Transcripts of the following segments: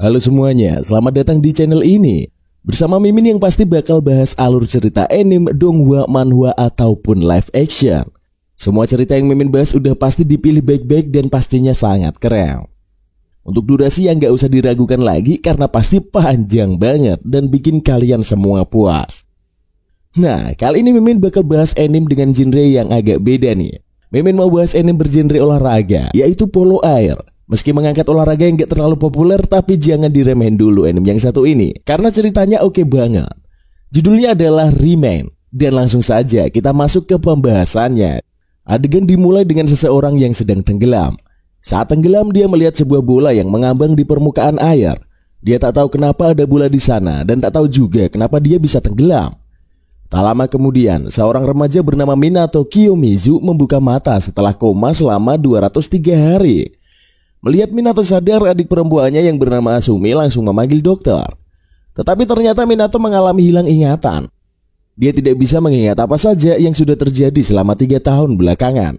Halo semuanya, selamat datang di channel ini. Bersama Mimin yang pasti bakal bahas alur cerita anime, donghua, manhwa, ataupun live action. Semua cerita yang Mimin bahas udah pasti dipilih baik-baik dan pastinya sangat keren. Untuk durasi yang gak usah diragukan lagi karena pasti panjang banget dan bikin kalian semua puas. Nah, kali ini Mimin bakal bahas anime dengan genre yang agak beda nih. Mimin mau bahas anime bergenre olahraga, yaitu polo air. Meski mengangkat olahraga yang gak terlalu populer, tapi jangan diremehin dulu anime yang satu ini, karena ceritanya oke banget. Judulnya adalah Remain, dan langsung saja kita masuk ke pembahasannya. Adegan dimulai dengan seseorang yang sedang tenggelam. Saat tenggelam, dia melihat sebuah bola yang mengambang di permukaan air. Dia tak tahu kenapa ada bola di sana, dan tak tahu juga kenapa dia bisa tenggelam. Tak lama kemudian, seorang remaja bernama Minato Kiyomizu membuka mata setelah koma selama 203 hari. Melihat Minato sadar, adik perempuannya yang bernama Asumi langsung memanggil dokter. Tetapi ternyata Minato mengalami hilang ingatan. Dia tidak bisa mengingat apa saja yang sudah terjadi selama 3 tahun belakangan.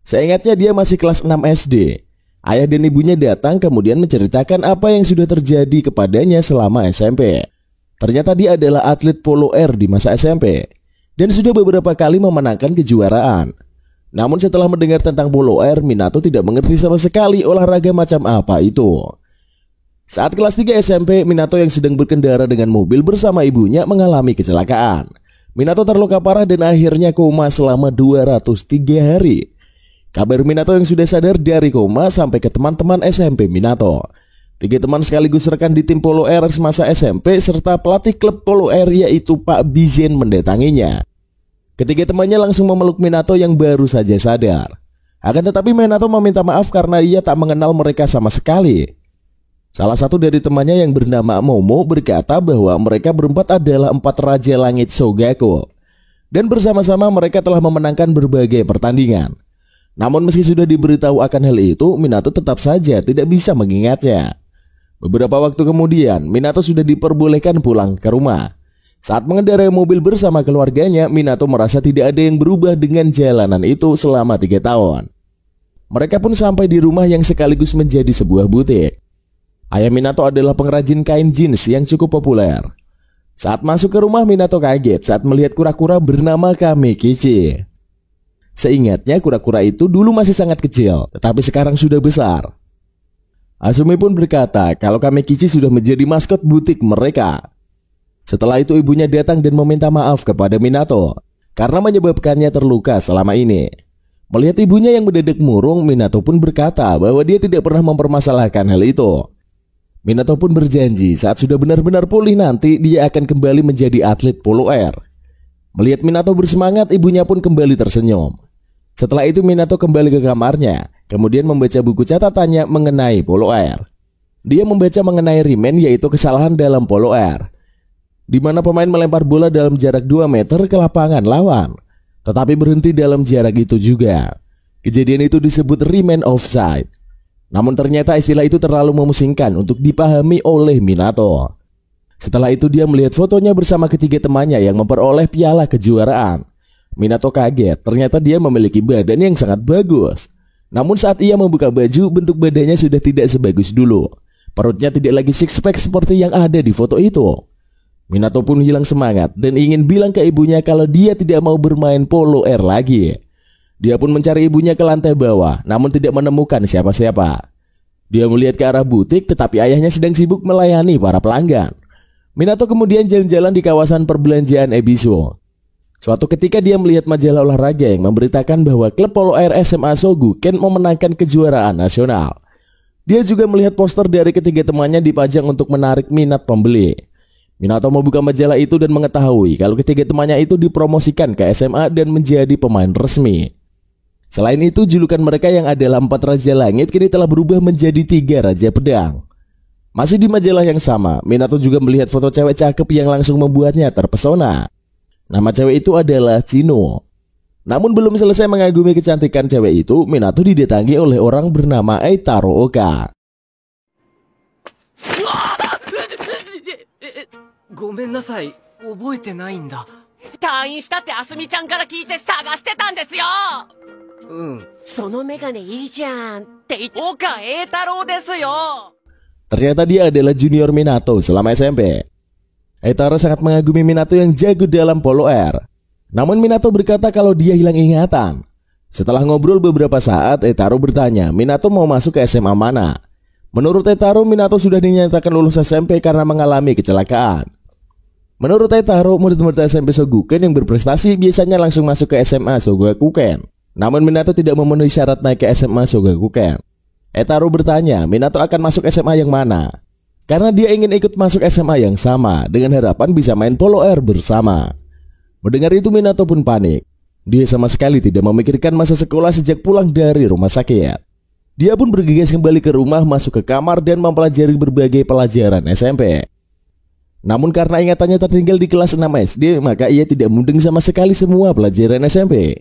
Seingatnya dia masih kelas 6 SD. Ayah dan ibunya datang kemudian menceritakan apa yang sudah terjadi kepadanya selama SMP. Ternyata dia adalah atlet polo air di masa SMP dan sudah beberapa kali memenangkan kejuaraan. Namun setelah mendengar tentang polo air, Minato tidak mengerti sama sekali olahraga macam apa itu. Saat kelas 3 SMP, Minato yang sedang berkendara dengan mobil bersama ibunya mengalami kecelakaan. Minato terluka parah dan akhirnya koma selama 203 hari. Kabar Minato yang sudah sadar dari koma sampai ke teman-teman SMP Minato. 3 teman sekaligus rekan di tim polo air semasa SMP serta pelatih klub polo air yaitu Pak Bizen mendatanginya. Ketiga temannya langsung memeluk Minato yang baru saja sadar. Akan tetapi Minato meminta maaf karena ia tak mengenal mereka sama sekali. Salah satu dari temannya yang bernama Momo berkata bahwa mereka berempat adalah 4 Raja Langit Sogaku. Dan bersama-sama mereka telah memenangkan berbagai pertandingan. Namun meski sudah diberitahu akan hal itu, Minato tetap saja tidak bisa mengingatnya. Beberapa waktu kemudian, Minato sudah diperbolehkan pulang ke rumah. Saat mengendarai mobil bersama keluarganya, Minato merasa tidak ada yang berubah dengan jalanan itu selama 3 tahun. Mereka pun sampai di rumah yang sekaligus menjadi sebuah butik. Ayah Minato adalah pengrajin kain jeans yang cukup populer. Saat masuk ke rumah, Minato kaget saat melihat kura-kura bernama Kamekichi. Seingatnya kura-kura itu dulu masih sangat kecil, tetapi sekarang sudah besar. Asumi pun berkata kalau Kamekichi sudah menjadi maskot butik mereka. Setelah itu ibunya datang dan meminta maaf kepada Minato karena menyebabkannya terluka selama ini. Melihat ibunya yang mendadak murung, Minato pun berkata bahwa dia tidak pernah mempermasalahkan hal itu. Minato pun berjanji saat sudah benar-benar pulih nanti dia akan kembali menjadi atlet polo air. Melihat Minato bersemangat, ibunya pun kembali tersenyum. Setelah itu Minato kembali ke kamarnya, kemudian membaca buku catatannya mengenai polo air. Dia membaca mengenai remain, yaitu kesalahan dalam polo air, di mana pemain melempar bola dalam jarak 2 meter ke lapangan lawan, tetapi berhenti dalam jarak itu juga. Kejadian itu disebut remain offside. Namun ternyata istilah itu terlalu memusingkan untuk dipahami oleh Minato. Setelah itu dia melihat fotonya bersama ketiga temannya yang memperoleh piala kejuaraan. Minato kaget, ternyata dia memiliki badan yang sangat bagus. Namun saat ia membuka baju, bentuk badannya sudah tidak sebagus dulu. Perutnya tidak lagi six pack seperti yang ada di foto itu. Minato pun hilang semangat dan ingin bilang ke ibunya kalau dia tidak mau bermain polo air lagi. Dia pun mencari ibunya ke lantai bawah, namun tidak menemukan siapa-siapa. Dia melihat ke arah butik, tetapi ayahnya sedang sibuk melayani para pelanggan. Minato kemudian jalan-jalan di kawasan perbelanjaan Ebisu. Suatu ketika dia melihat majalah olahraga yang memberitakan bahwa klub polo air SMA Soguken memenangkan kejuaraan nasional. Dia juga melihat poster dari ketiga temannya dipajang untuk menarik minat pembeli. Minato membuka majalah itu dan mengetahui kalau ketiga temannya itu dipromosikan ke SMA dan menjadi pemain resmi. Selain itu, julukan mereka yang adalah 4 Raja Langit kini telah berubah menjadi 3 Raja Pedang. Masih di majalah yang sama, Minato juga melihat foto cewek cakep yang langsung membuatnya terpesona. Nama cewek itu adalah Chino. Namun belum selesai mengagumi kecantikan cewek itu, Minato didatangi oleh orang bernama Eitaro Oka. ごめんなさい、覚えてないんだ。退院したってあすみちゃんから聞いて探してたんですよ。うん。そのメガネいいじゃんって岡栄太郎ですよ。Ternyata dia adalah junior Minato selama SMP. Eitaro sangat mengagumi Minato yang jago dalam polo air. Namun Minato berkata kalau dia hilang ingatan. Setelah ngobrol beberapa saat, Eitaro bertanya Minato mau masuk ke SMA mana. Menurut Eitaro, Minato sudah dinyatakan lulus SMP karena mengalami kecelakaan. Menurut Eitaro, murid-murid SMP Shogoken yang berprestasi biasanya langsung masuk ke SMA Shogakukan. Namun Minato tidak memenuhi syarat naik ke SMA Shogakukan. Eitaro bertanya Minato akan masuk SMA yang mana, karena dia ingin ikut masuk SMA yang sama dengan harapan bisa main polo air bersama. Mendengar itu Minato pun panik. Dia sama sekali tidak memikirkan masa sekolah sejak pulang dari rumah sakit. Dia pun bergegas kembali ke rumah, masuk ke kamar dan mempelajari berbagai pelajaran SMP. Namun karena ingatannya tertinggal di kelas 6 SD, maka ia tidak mudeng sama sekali semua pelajaran SMP.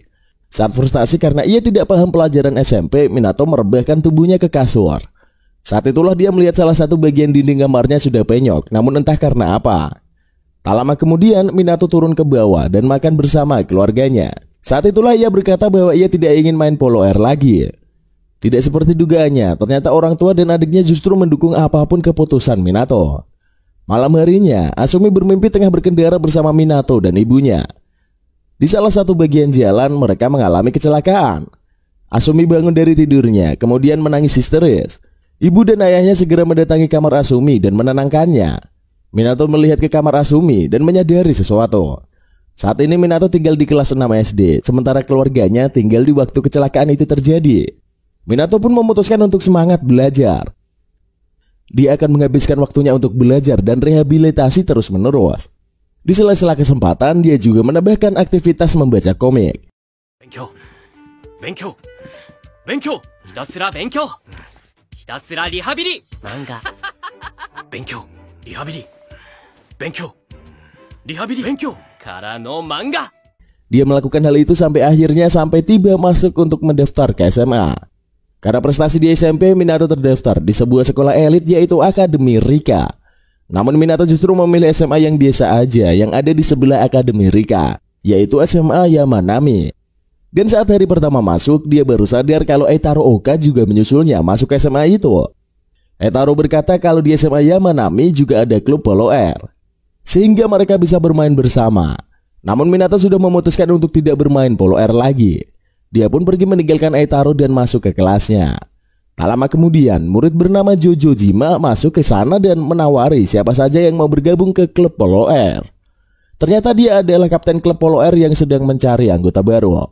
Saat frustasi karena ia tidak paham pelajaran SMP, Minato merebahkan tubuhnya ke kasur. Saat itulah dia melihat salah satu bagian dinding kamarnya sudah penyok, namun entah karena apa. Tak lama kemudian Minato turun ke bawah dan makan bersama keluarganya. Saat itulah ia berkata bahwa ia tidak ingin main polo air lagi. Tidak seperti dugaannya, ternyata orang tua dan adiknya justru mendukung apapun keputusan Minato. Malam harinya, Asumi bermimpi tengah berkendara bersama Minato dan ibunya. Di salah satu bagian jalan mereka mengalami kecelakaan. Asumi bangun dari tidurnya, kemudian menangis histeris. Ibu dan ayahnya segera mendatangi kamar Asumi dan menenangkannya. Minato melihat ke kamar Asumi dan menyadari sesuatu. Saat ini Minato tinggal di kelas 6 SD, sementara keluarganya tinggal di waktu kecelakaan itu terjadi. Minato pun memutuskan untuk semangat belajar. Dia akan menghabiskan waktunya untuk belajar dan rehabilitasi terus-menerus. Di sela-sela kesempatan, dia juga menambahkan aktivitas membaca komik. Benkyou, benkyou, benkyou, hitasura benkyou, hitasura rihabili, manga, benkyou, rihabili, benkyou, rihabili, benkyou, kara no manga. Dia melakukan hal itu sampai akhirnya tiba masuk untuk mendaftar ke SMA. Karena prestasi di SMP, Minato terdaftar di sebuah sekolah elit yaitu Akademi Rika. Namun Minato justru memilih SMA yang biasa aja yang ada di sebelah Akademi Rika, yaitu SMA Yamanami. Dan saat hari pertama masuk, dia baru sadar kalau Eitaro Oka juga menyusulnya masuk ke SMA itu. Eitaro berkata kalau di SMA Yamanami juga ada klub polo air, sehingga mereka bisa bermain bersama. Namun Minato sudah memutuskan untuk tidak bermain polo air lagi. Dia pun pergi meninggalkan Eitaro dan masuk ke kelasnya. Tak lama kemudian, murid bernama Jojojima masuk ke sana dan menawari siapa saja yang mau bergabung ke klub polo air. Ternyata dia adalah kapten klub polo air yang sedang mencari anggota baru.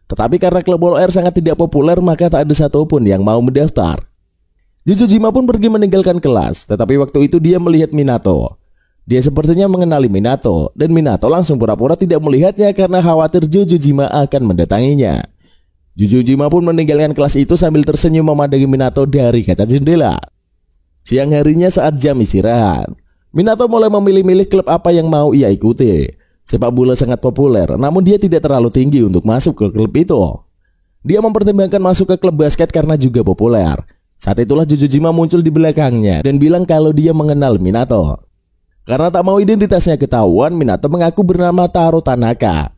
Tetapi karena klub polo air sangat tidak populer, maka tak ada satupun yang mau mendaftar. Jojojima pun pergi meninggalkan kelas, tetapi waktu itu dia melihat Minato. Dia sepertinya mengenali Minato, dan Minato langsung pura-pura tidak melihatnya karena khawatir Jojojima akan mendatanginya. Jojojima pun meninggalkan kelas itu sambil tersenyum memandangi Minato dari kaca jendela. Siang harinya saat jam istirahat, Minato mulai memilih-milih klub apa yang mau ia ikuti. Sepak bola sangat populer, namun dia tidak terlalu tinggi untuk masuk ke klub itu. Dia mempertimbangkan masuk ke klub basket karena juga populer. Saat itulah Jojojima muncul di belakangnya dan bilang kalau dia mengenal Minato. Karena tak mau identitasnya ketahuan, Minato mengaku bernama Taro Tanaka.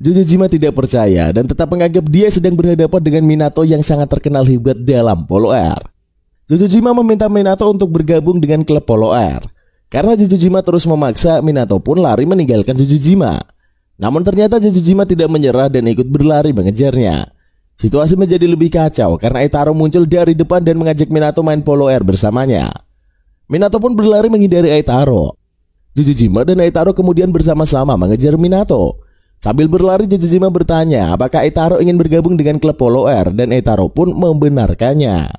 Jojojima tidak percaya dan tetap menganggap dia sedang berhadapan dengan Minato yang sangat terkenal hebat dalam polo air. Jojojima meminta Minato untuk bergabung dengan klub polo air. Karena Jojojima terus memaksa, Minato pun lari meninggalkan Jojojima. Namun ternyata Jojojima tidak menyerah dan ikut berlari mengejarnya. Situasi menjadi lebih kacau karena Eitaro muncul dari depan dan mengajak Minato main polo air bersamanya. Minato pun berlari menghindari Eitaro. Jojojima dan Eitaro kemudian bersama-sama mengejar Minato. Sambil berlari, Jojojima bertanya apakah Eitaro ingin bergabung dengan klub polo air dan Eitaro pun membenarkannya.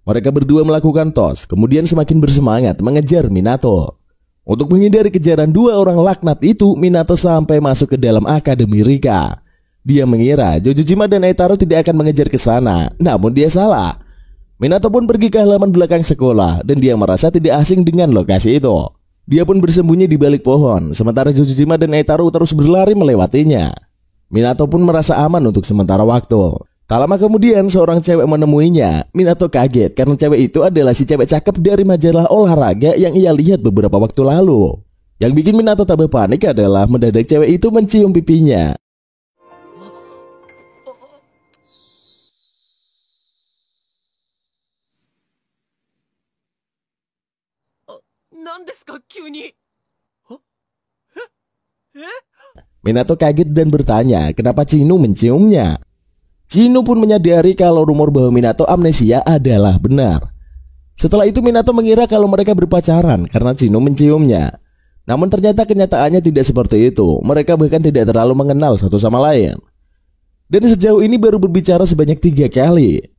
Mereka berdua melakukan tos, kemudian semakin bersemangat mengejar Minato. Untuk menghindari kejaran dua orang laknat itu, Minato sampai masuk ke dalam Akademi Rika. Dia mengira Jojojima dan Eitaro tidak akan mengejar ke sana, namun dia salah. Minato pun pergi ke halaman belakang sekolah dan dia merasa tidak asing dengan lokasi itu. Dia pun bersembunyi di balik pohon, sementara Jojojima dan Eitaro terus berlari melewatinya. Minato pun merasa aman untuk sementara waktu. Tak lama kemudian seorang cewek menemuinya. Minato kaget karena cewek itu adalah si cewek cakep dari majalah olahraga yang ia lihat beberapa waktu lalu. Yang bikin Minato tambah panik adalah mendadak cewek itu mencium pipinya. なんですか急に。Minato kaget dan bertanya kenapa Chino menciumnya. Chino pun menyadari kalau rumor bahwa Minato amnesia adalah benar. Setelah itu Minato mengira kalau mereka berpacaran karena Chino menciumnya. Namun ternyata kenyataannya tidak seperti itu. Mereka bahkan tidak terlalu mengenal satu sama lain. Dan sejauh ini baru berbicara sebanyak 3 kali.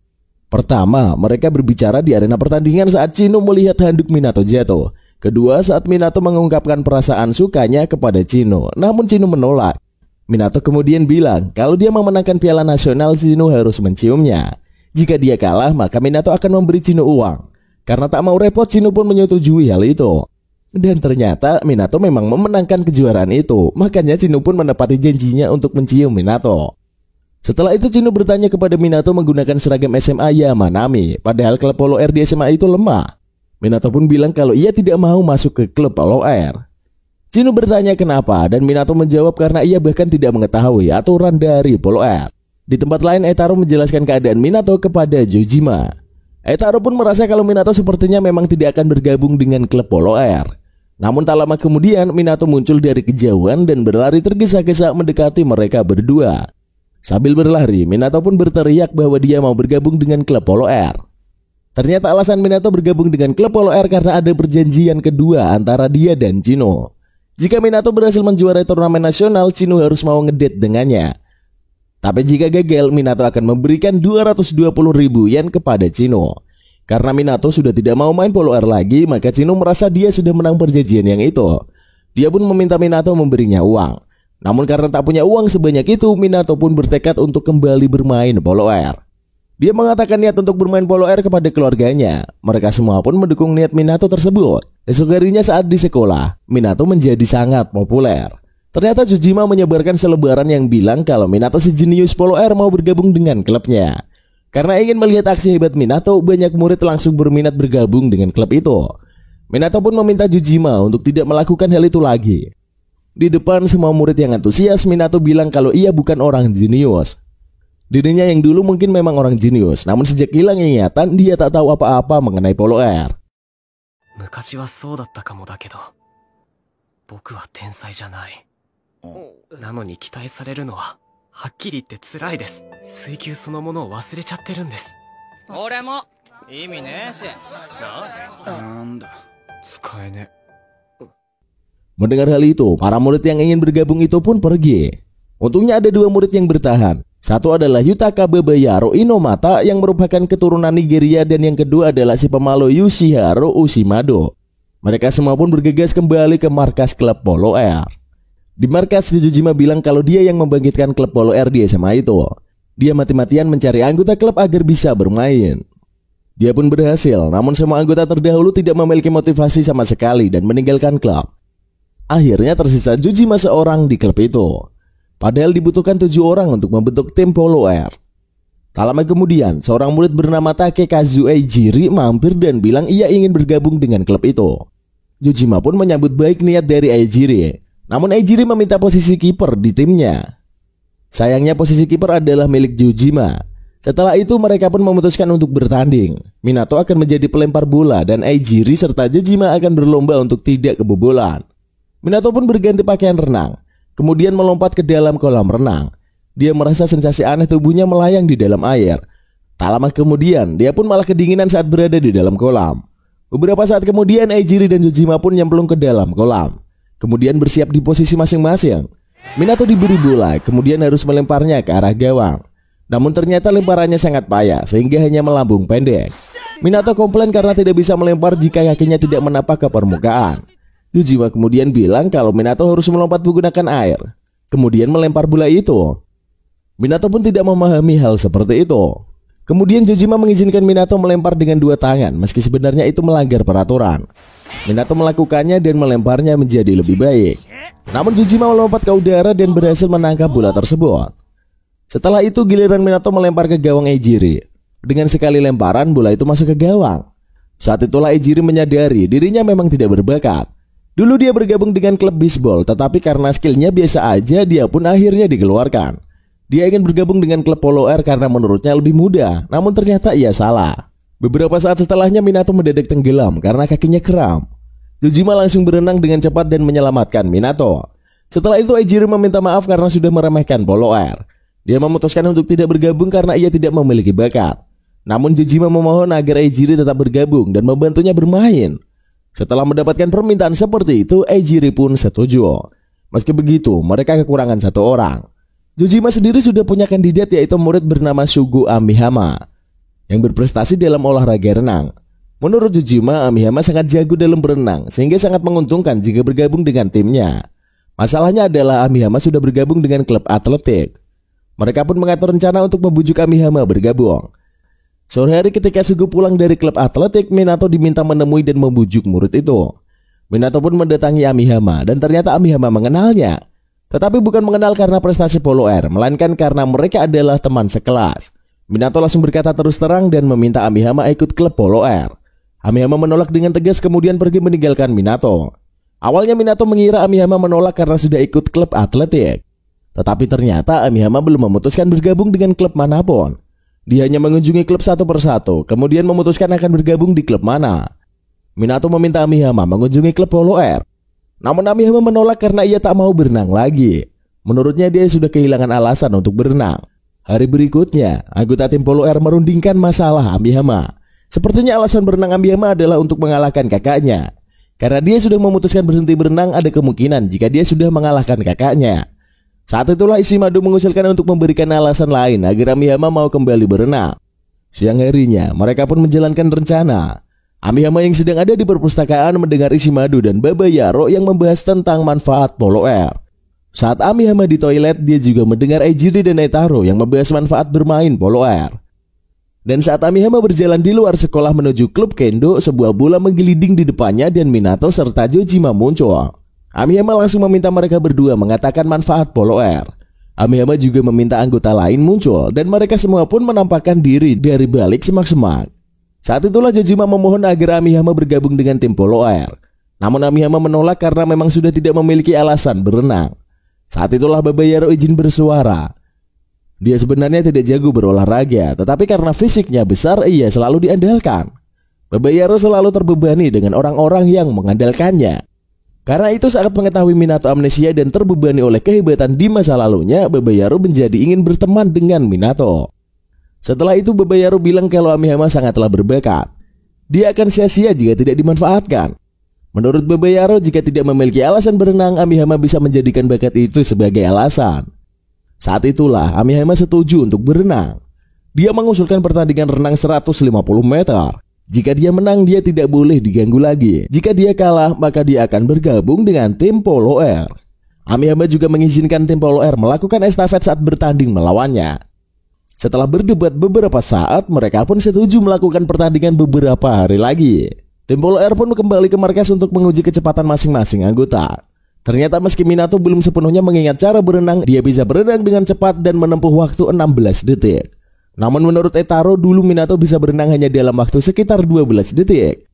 Pertama, mereka berbicara di arena pertandingan saat Chino melihat handuk Minato jatuh. Kedua, saat Minato mengungkapkan perasaan sukanya kepada Chino, namun Chino menolak. Minato kemudian bilang kalau dia memenangkan piala nasional, Chino harus menciumnya. Jika dia kalah, maka Minato akan memberi Chino uang. Karena tak mau repot, Chino pun menyetujui hal itu. Dan ternyata Minato memang memenangkan kejuaraan itu. Makanya Chino pun menepati janjinya untuk mencium Minato. Setelah itu Chino bertanya kepada Minato menggunakan seragam SMA Yamanami, padahal klub Polo Air di SMA itu lemah. Minato pun bilang kalau ia tidak mau masuk ke klub Polo Air. Chino bertanya kenapa dan Minato menjawab karena ia bahkan tidak mengetahui aturan dari Polo Air. Di tempat lain Eitaro menjelaskan keadaan Minato kepada Jojima. Eitaro pun merasa kalau Minato sepertinya memang tidak akan bergabung dengan klub Polo Air. Namun tak lama kemudian Minato muncul dari kejauhan dan berlari tergesa-gesa mendekati mereka berdua. Sambil berlari, Minato pun berteriak bahwa dia mau bergabung dengan klub Polo Air. Ternyata alasan Minato bergabung dengan klub Polo Air karena ada perjanjian kedua antara dia dan Chino. Jika Minato berhasil menjuarai turnamen nasional, Chino harus mau ngedate dengannya. Tapi jika gagal, Minato akan memberikan 220.000 yen kepada Chino. Karena Minato sudah tidak mau main Polo Air lagi, maka Chino merasa dia sudah menang perjanjian yang itu. Dia pun meminta Minato memberinya uang. Namun karena tak punya uang sebanyak itu, Minato pun bertekad untuk kembali bermain Polo Air. Dia mengatakan niat untuk bermain Polo Air kepada keluarganya. Mereka semua pun mendukung niat Minato tersebut. Esok harinya saat di sekolah, Minato menjadi sangat populer. Ternyata Jojima menyebarkan selebaran yang bilang kalau Minato si jenius Polo Air mau bergabung dengan klubnya. Karena ingin melihat aksi hebat Minato, banyak murid langsung berminat bergabung dengan klub itu. Minato pun meminta Jojima untuk tidak melakukan hal itu lagi. Di depan semua murid yang antusias, Minato bilang kalau ia bukan orang jenius. Dirinya yang dulu mungkin memang orang jenius, namun sejak hilang ingatan, dia tak tahu apa-apa mengenai Polo Air. 昔はそうだったかもだけど、僕は天才じゃない。なのに期待されるのは、はっきり言って辛いです。水球そのものを忘れちゃってるんです。俺も意味ねえし。なんだ、使えね。Mendengar hal itu, para murid yang ingin bergabung itu pun pergi. Untungnya ada 2 murid yang bertahan. Satu adalah Yutaka Babayaro Inomata yang merupakan keturunan Nigeria dan yang kedua adalah si pemalu Yoshihiro Ushimado. Mereka semua pun bergegas kembali ke markas klub Polo Air. Di markas, Jojima bilang kalau dia yang membangkitkan klub Polo Air di SMA itu. Dia mati-matian mencari anggota klub agar bisa bermain. Dia pun berhasil, namun semua anggota terdahulu tidak memiliki motivasi sama sekali dan meninggalkan klub. Akhirnya tersisa Jojima seorang di klub itu. Padahal dibutuhkan 7 orang untuk membentuk tim Polo Air. Tak lama kemudian, seorang murid bernama Takekazu Eijiri mampir dan bilang ia ingin bergabung dengan klub itu. Jojima pun menyambut baik niat dari Eijiri. Namun Eijiri meminta posisi kiper di timnya. Sayangnya posisi kiper adalah milik Jojima. Setelah itu mereka pun memutuskan untuk bertanding. Minato akan menjadi pelempar bola dan Eijiri serta Jojima akan berlomba untuk tidak kebobolan. Minato pun berganti pakaian renang, kemudian melompat ke dalam kolam renang. Dia merasa sensasi aneh tubuhnya melayang di dalam air. Tak lama kemudian, dia pun malah kedinginan saat berada di dalam kolam. Beberapa saat kemudian, Eijiri dan Jojima pun nyemplung ke dalam kolam. Kemudian bersiap di posisi masing-masing. Minato diberi bola, kemudian harus melemparnya ke arah gawang. Namun ternyata lemparannya sangat payah, sehingga hanya melambung pendek. Minato komplain karena tidak bisa melempar jika kakinya tidak menapak ke permukaan. Jojima kemudian bilang kalau Minato harus melompat menggunakan air, kemudian melempar bola itu. Minato pun tidak memahami hal seperti itu. Kemudian Jojima mengizinkan Minato melempar dengan 2 tangan, meski sebenarnya itu melanggar peraturan. Minato melakukannya dan melemparnya menjadi lebih baik. Namun Jojima melompat ke udara dan berhasil menangkap bola tersebut. Setelah itu giliran Minato melempar ke gawang Eijiri. Dengan sekali lemparan, bola itu masuk ke gawang. Saat itulah Eijiri menyadari dirinya memang tidak berbakat. Dulu dia bergabung dengan klub bisbol, tetapi karena skillnya biasa aja, dia pun akhirnya dikeluarkan. Dia ingin bergabung dengan klub Polo Air karena menurutnya lebih mudah, namun ternyata ia salah. Beberapa saat setelahnya Minato mendadak tenggelam karena kakinya kram. Dojima langsung berenang dengan cepat dan menyelamatkan Minato. Setelah itu Ejiro meminta maaf karena sudah meremehkan Polo Air. Dia memutuskan untuk tidak bergabung karena ia tidak memiliki bakat. Namun Dojima memohon agar Ejiro tetap bergabung dan membantunya bermain. Setelah mendapatkan permintaan seperti itu, Ejiro pun setuju. Meski begitu, mereka kekurangan satu orang. Dojima sendiri sudah punya kandidat, yaitu murid bernama Shugo Amihama yang berprestasi dalam olahraga renang. Menurut Dojima, Amihama sangat jago dalam berenang sehingga sangat menguntungkan jika bergabung dengan timnya. Masalahnya adalah Amihama sudah bergabung dengan klub atletik. Mereka pun mengatur rencana untuk membujuk Amihama bergabung. Sore hari ketika Shugo pulang dari klub atletik, Minato diminta menemui dan membujuk murid itu. Minato pun mendatangi Amihama dan ternyata Amihama mengenalnya. Tetapi bukan mengenal karena prestasi Polo Air, melainkan karena mereka adalah teman sekelas. Minato langsung berkata terus terang dan meminta Amihama ikut klub Polo Air. Amihama menolak dengan tegas kemudian pergi meninggalkan Minato. Awalnya Minato mengira Amihama menolak karena sudah ikut klub atletik. Tetapi ternyata Amihama belum memutuskan bergabung dengan klub manapun. Dia hanya mengunjungi klub satu persatu, kemudian memutuskan akan bergabung di klub mana. Minato meminta Amihama mengunjungi klub Polo Air. Namun Amihama menolak karena ia tak mau berenang lagi. Menurutnya dia sudah kehilangan alasan untuk berenang. Hari berikutnya, anggota tim Polo Air merundingkan masalah Amihama. Sepertinya alasan berenang Amihama adalah untuk mengalahkan kakaknya. Karena dia sudah memutuskan berhenti berenang, ada kemungkinan jika dia sudah mengalahkan kakaknya. Saat itulah Ishimado mengusulkan untuk memberikan alasan lain agar Amihama mau kembali berenang. Siang harinya, mereka pun menjalankan rencana. Amihama yang sedang ada di perpustakaan mendengar Ishimado dan Baba Yaro yang membahas tentang manfaat Polo Air. Saat Amihama di toilet, dia juga mendengar Ejiri dan Eitaro yang membahas manfaat bermain Polo Air. Dan saat Amihama berjalan di luar sekolah menuju klub kendo, sebuah bola menggelinding di depannya dan Minato serta Dojima muncul. Amihama langsung meminta mereka berdua mengatakan manfaat Polo Air. Amihama juga meminta anggota lain muncul dan mereka semua pun menampakkan diri dari balik semak-semak. Saat itulah Dojima memohon agar Amihama bergabung dengan tim Polo Air. Namun Amihama menolak karena memang sudah tidak memiliki alasan berenang. Saat itulah Baba Yaro izin bersuara. Dia sebenarnya tidak jago berolahraga, tetapi karena fisiknya besar, ia selalu diandalkan. Baba Yaro selalu terbebani dengan orang-orang yang mengandalkannya. Karena itu saat mengetahui Minato amnesia dan terbebani oleh kehebatan di masa lalunya, Baba Yaro menjadi ingin berteman dengan Minato. Setelah itu Baba Yaro bilang kalau Amihama sangatlah berbakat. Dia akan sia-sia jika tidak dimanfaatkan. Menurut Baba Yaro, jika tidak memiliki alasan berenang, Amihama bisa menjadikan bakat itu sebagai alasan. Saat itulah Amihama setuju untuk berenang. Dia mengusulkan pertandingan renang 150 meter. Jika dia menang, dia tidak boleh diganggu lagi. Jika dia kalah, maka dia akan bergabung dengan tim Polo Air. Amihama juga mengizinkan tim Polo Air melakukan estafet saat bertanding melawannya. Setelah berdebat beberapa saat, mereka pun setuju melakukan pertandingan beberapa hari lagi. Tim Polo Air pun kembali ke markas untuk menguji kecepatan masing-masing anggota. Ternyata meski Minato belum sepenuhnya mengingat cara berenang, dia bisa berenang dengan cepat dan menempuh waktu 16 detik. Namun menurut Eitaro, dulu Minato bisa berenang hanya dalam waktu sekitar 12 detik.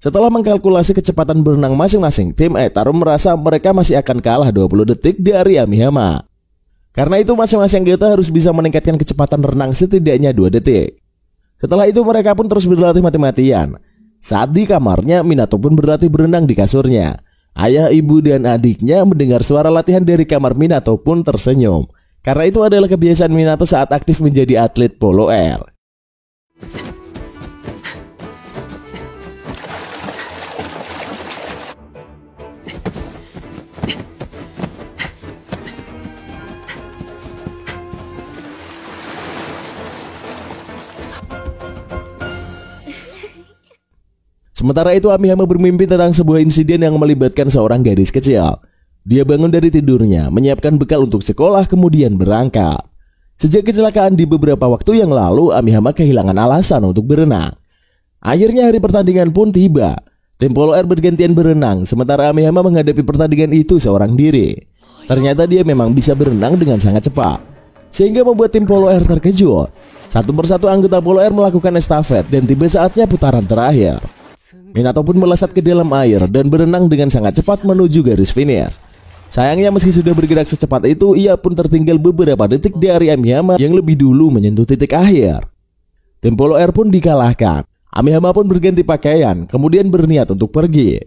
Setelah mengkalkulasi kecepatan berenang masing-masing, tim Eitaro merasa mereka masih akan kalah 20 detik dari Amihama. Karena itu masing-masing anggota harus bisa meningkatkan kecepatan renang setidaknya 2 detik. Setelah itu mereka pun terus berlatih mati-matian. Saat di kamarnya, Minato pun berlatih berenang di kasurnya. Ayah, ibu, dan adiknya mendengar suara latihan dari kamar Minato pun tersenyum. Karena itu adalah kebiasaan Minato saat aktif menjadi atlet Polo Air. Sementara itu Amihama bermimpi tentang sebuah insiden yang melibatkan seorang gadis kecil. Dia bangun dari tidurnya, menyiapkan bekal untuk sekolah kemudian berangkat. Sejak kecelakaan di beberapa waktu yang lalu, Amihama kehilangan alasan untuk berenang. Akhirnya hari pertandingan pun tiba. Tim Polo Air bergantian berenang, sementara Amihama menghadapi pertandingan itu seorang diri. Ternyata dia memang bisa berenang dengan sangat cepat, sehingga membuat tim Polo Air terkejut. Satu persatu anggota Polo Air melakukan estafet dan tiba saatnya putaran terakhir. Minato pun melesat ke dalam air dan berenang dengan sangat cepat menuju garis finish. Sayangnya meski sudah bergerak secepat itu, ia pun tertinggal beberapa detik dari Amihama yang lebih dulu menyentuh titik akhir. Tim Polo Air pun dikalahkan. Amihama pun berganti pakaian, kemudian berniat untuk pergi.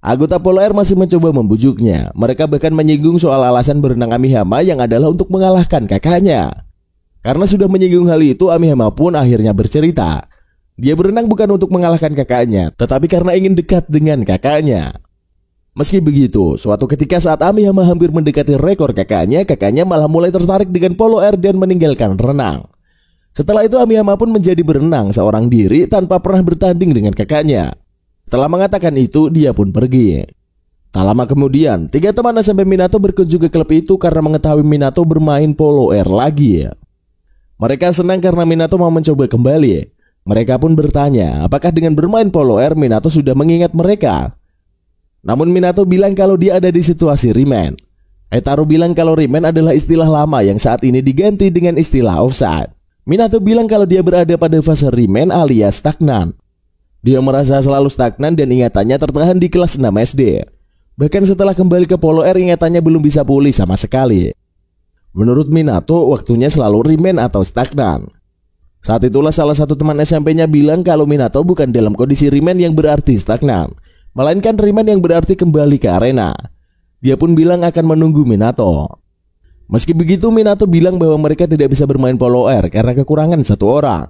Anggota Polo Air masih mencoba membujuknya. Mereka bahkan menyinggung soal alasan berenang Amihama yang adalah untuk mengalahkan kakaknya. Karena sudah menyinggung hal itu, Amihama pun akhirnya bercerita. Dia berenang bukan untuk mengalahkan kakaknya, tetapi karena ingin dekat dengan kakaknya. Meski begitu, suatu ketika saat Amihama hampir mendekati rekor kakaknya malah mulai tertarik dengan Polo Air dan meninggalkan renang. Setelah itu Amihama pun menjadi berenang seorang diri tanpa pernah bertanding dengan kakaknya. Setelah mengatakan itu, dia pun pergi. Tak lama kemudian, 3 teman SMP Minato berkunjung ke klub itu karena mengetahui Minato bermain Polo Air lagi. Mereka senang karena Minato mau mencoba kembali. Mereka pun bertanya, apakah dengan bermain Polo Air Minato sudah mengingat mereka? Namun Minato bilang kalau dia ada di situasi Riemann. Eitaro bilang kalau Riemann adalah istilah lama yang saat ini diganti dengan istilah offside. Minato bilang kalau dia berada pada fase Riemann alias stagnan. Dia merasa selalu stagnan dan ingatannya tertahan di kelas 6 SD. Bahkan setelah kembali ke Polo Air ingatannya belum bisa pulih sama sekali. Menurut Minato, waktunya selalu Riemann atau stagnan. Saat itulah salah satu teman SMP-nya bilang kalau Minato bukan dalam kondisi Riemann yang berarti stagnan, melainkan Riemann yang berarti kembali ke arena. Dia pun bilang akan menunggu Minato. Meski begitu, Minato bilang bahwa mereka tidak bisa bermain Polo Air karena kekurangan satu orang.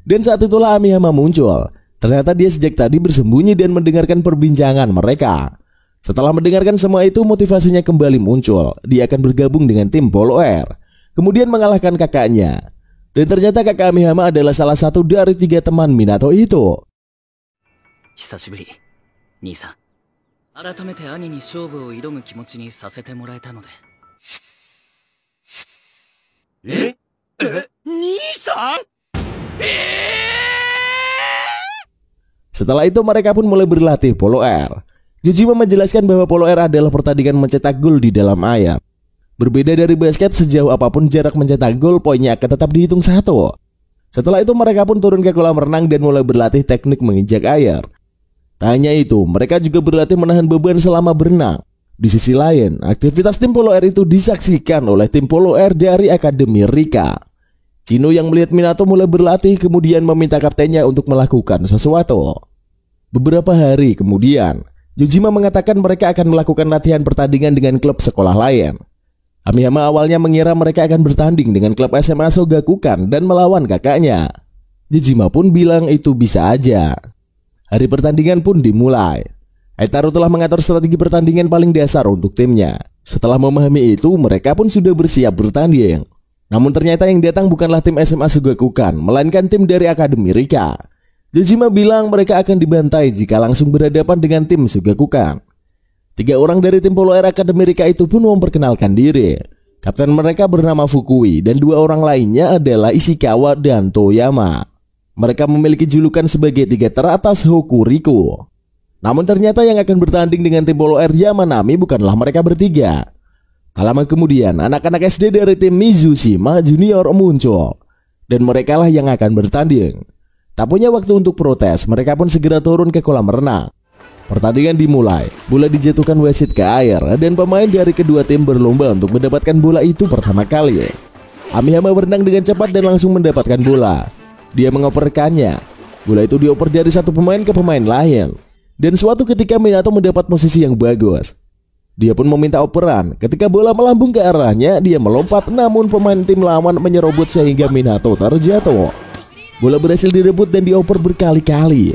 Dan saat itulah Amihama muncul. Ternyata dia sejak tadi bersembunyi dan mendengarkan perbincangan mereka. Setelah mendengarkan semua itu, motivasinya kembali muncul. Dia akan bergabung dengan tim Polo Air, kemudian mengalahkan kakaknya. Dan ternyata kakak Amihama adalah salah satu dari 3 teman Minato itu. 久しぶり、兄さん。改めて兄に勝負を挑む気持ちにさせてもらえたので。兄さん。 Setelah itu mereka pun mulai berlatih Polo Air. Jujima menjelaskan bahwa Polo Air adalah pertandingan mencetak gol di dalam air. Berbeda dari basket, sejauh apapun jarak mencetak gol, poinnya akan tetap dihitung 1. Setelah itu mereka pun turun ke kolam renang dan mulai berlatih teknik menginjak air. Tak hanya itu, mereka juga berlatih menahan beban selama berenang. Di sisi lain, aktivitas tim Polo Air itu disaksikan oleh tim Polo Air dari Akademi Rika. Chino yang melihat Minato mulai berlatih kemudian meminta kaptennya untuk melakukan sesuatu. Beberapa hari kemudian, Yojima mengatakan mereka akan melakukan latihan pertandingan dengan klub sekolah lain. Amihama awalnya mengira mereka akan bertanding dengan klub SMA Sogakukan dan melawan kakaknya. Yojima pun bilang itu bisa aja. Hari pertandingan pun dimulai. Eitaro telah mengatur strategi pertandingan paling dasar untuk timnya. Setelah memahami itu, mereka pun sudah bersiap bertanding. Namun ternyata yang datang bukanlah tim SMA Sogakukan, melainkan tim dari Akademi Rika. Yojima bilang mereka akan dibantai jika langsung berhadapan dengan tim Sogakukan. 3 orang dari tim Polo Air Akademi Rika itu pun memperkenalkan diri. Kapten mereka bernama Fukui dan 2 orang lainnya adalah Ishikawa dan Toyama. Mereka memiliki julukan sebagai 3 teratas Hokuriku. Namun ternyata yang akan bertanding dengan tim Polo Air Yamanami bukanlah mereka bertiga. Tak lama kemudian, anak-anak SD dari tim Mizushima Junior muncul. Dan merekalah yang akan bertanding. Tak punya waktu untuk protes, mereka pun segera turun ke kolam renang. Pertandingan dimulai, bola dijatuhkan wasit ke air, dan pemain dari kedua tim berlomba untuk mendapatkan bola itu pertama kali. Amihama berenang dengan cepat dan langsung mendapatkan bola. Dia mengoperkannya. Bola itu dioper dari satu pemain ke pemain lain. Dan suatu ketika Minato mendapat posisi yang bagus. Dia pun meminta operan. Ketika bola melambung ke arahnya, dia melompat, namun pemain tim lawan menyerobot sehingga Minato terjatuh. Bola berhasil direbut dan dioper berkali-kali.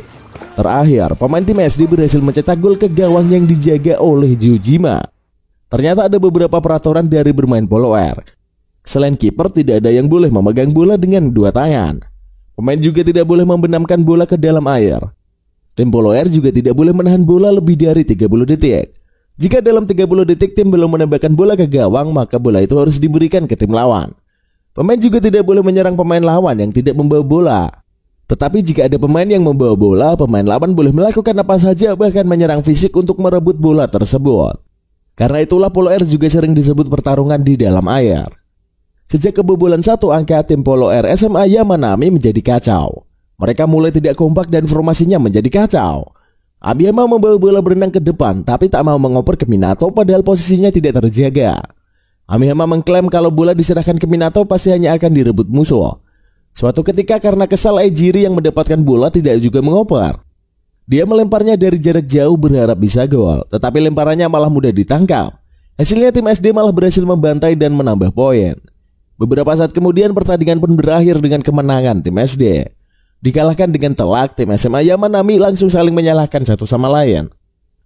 Terakhir, pemain tim SD berhasil mencetak gol ke gawang yang dijaga oleh Yojima. Ternyata ada beberapa peraturan dari bermain Polo Air. Selain kiper, tidak ada yang boleh memegang bola dengan 2 tangan. Pemain juga tidak boleh membenamkan bola ke dalam air. Tim Polo Air juga tidak boleh menahan bola lebih dari 30 detik. Jika dalam 30 detik tim belum menembakkan bola ke gawang, maka bola itu harus diberikan ke tim lawan. Pemain juga tidak boleh menyerang pemain lawan yang tidak membawa bola. Tetapi jika ada pemain yang membawa bola, pemain lawan boleh melakukan apa saja, bahkan menyerang fisik untuk merebut bola tersebut. Karena itulah Polo Air juga sering disebut pertarungan di dalam air. Sejak kebobolan 1 angka, tim Polo Air SMA Yamanami menjadi kacau. Mereka mulai tidak kompak dan formasinya menjadi kacau. Amihama membawa bola berenang ke depan, tapi tak mau mengoper ke Minato padahal posisinya tidak terjaga. Amihama mengklaim kalau bola diserahkan ke Minato pasti hanya akan direbut musuh. Suatu ketika karena kesal, Ejiri yang mendapatkan bola tidak juga mengoper. Dia melemparnya dari jarak jauh berharap bisa gol, tetapi lemparannya malah mudah ditangkap. Hasilnya tim SD malah berhasil membantai dan menambah poin. Beberapa saat kemudian pertandingan pun berakhir dengan kemenangan tim SD. Dikalahkan dengan telak, tim SMA Yamanami langsung saling menyalahkan satu sama lain.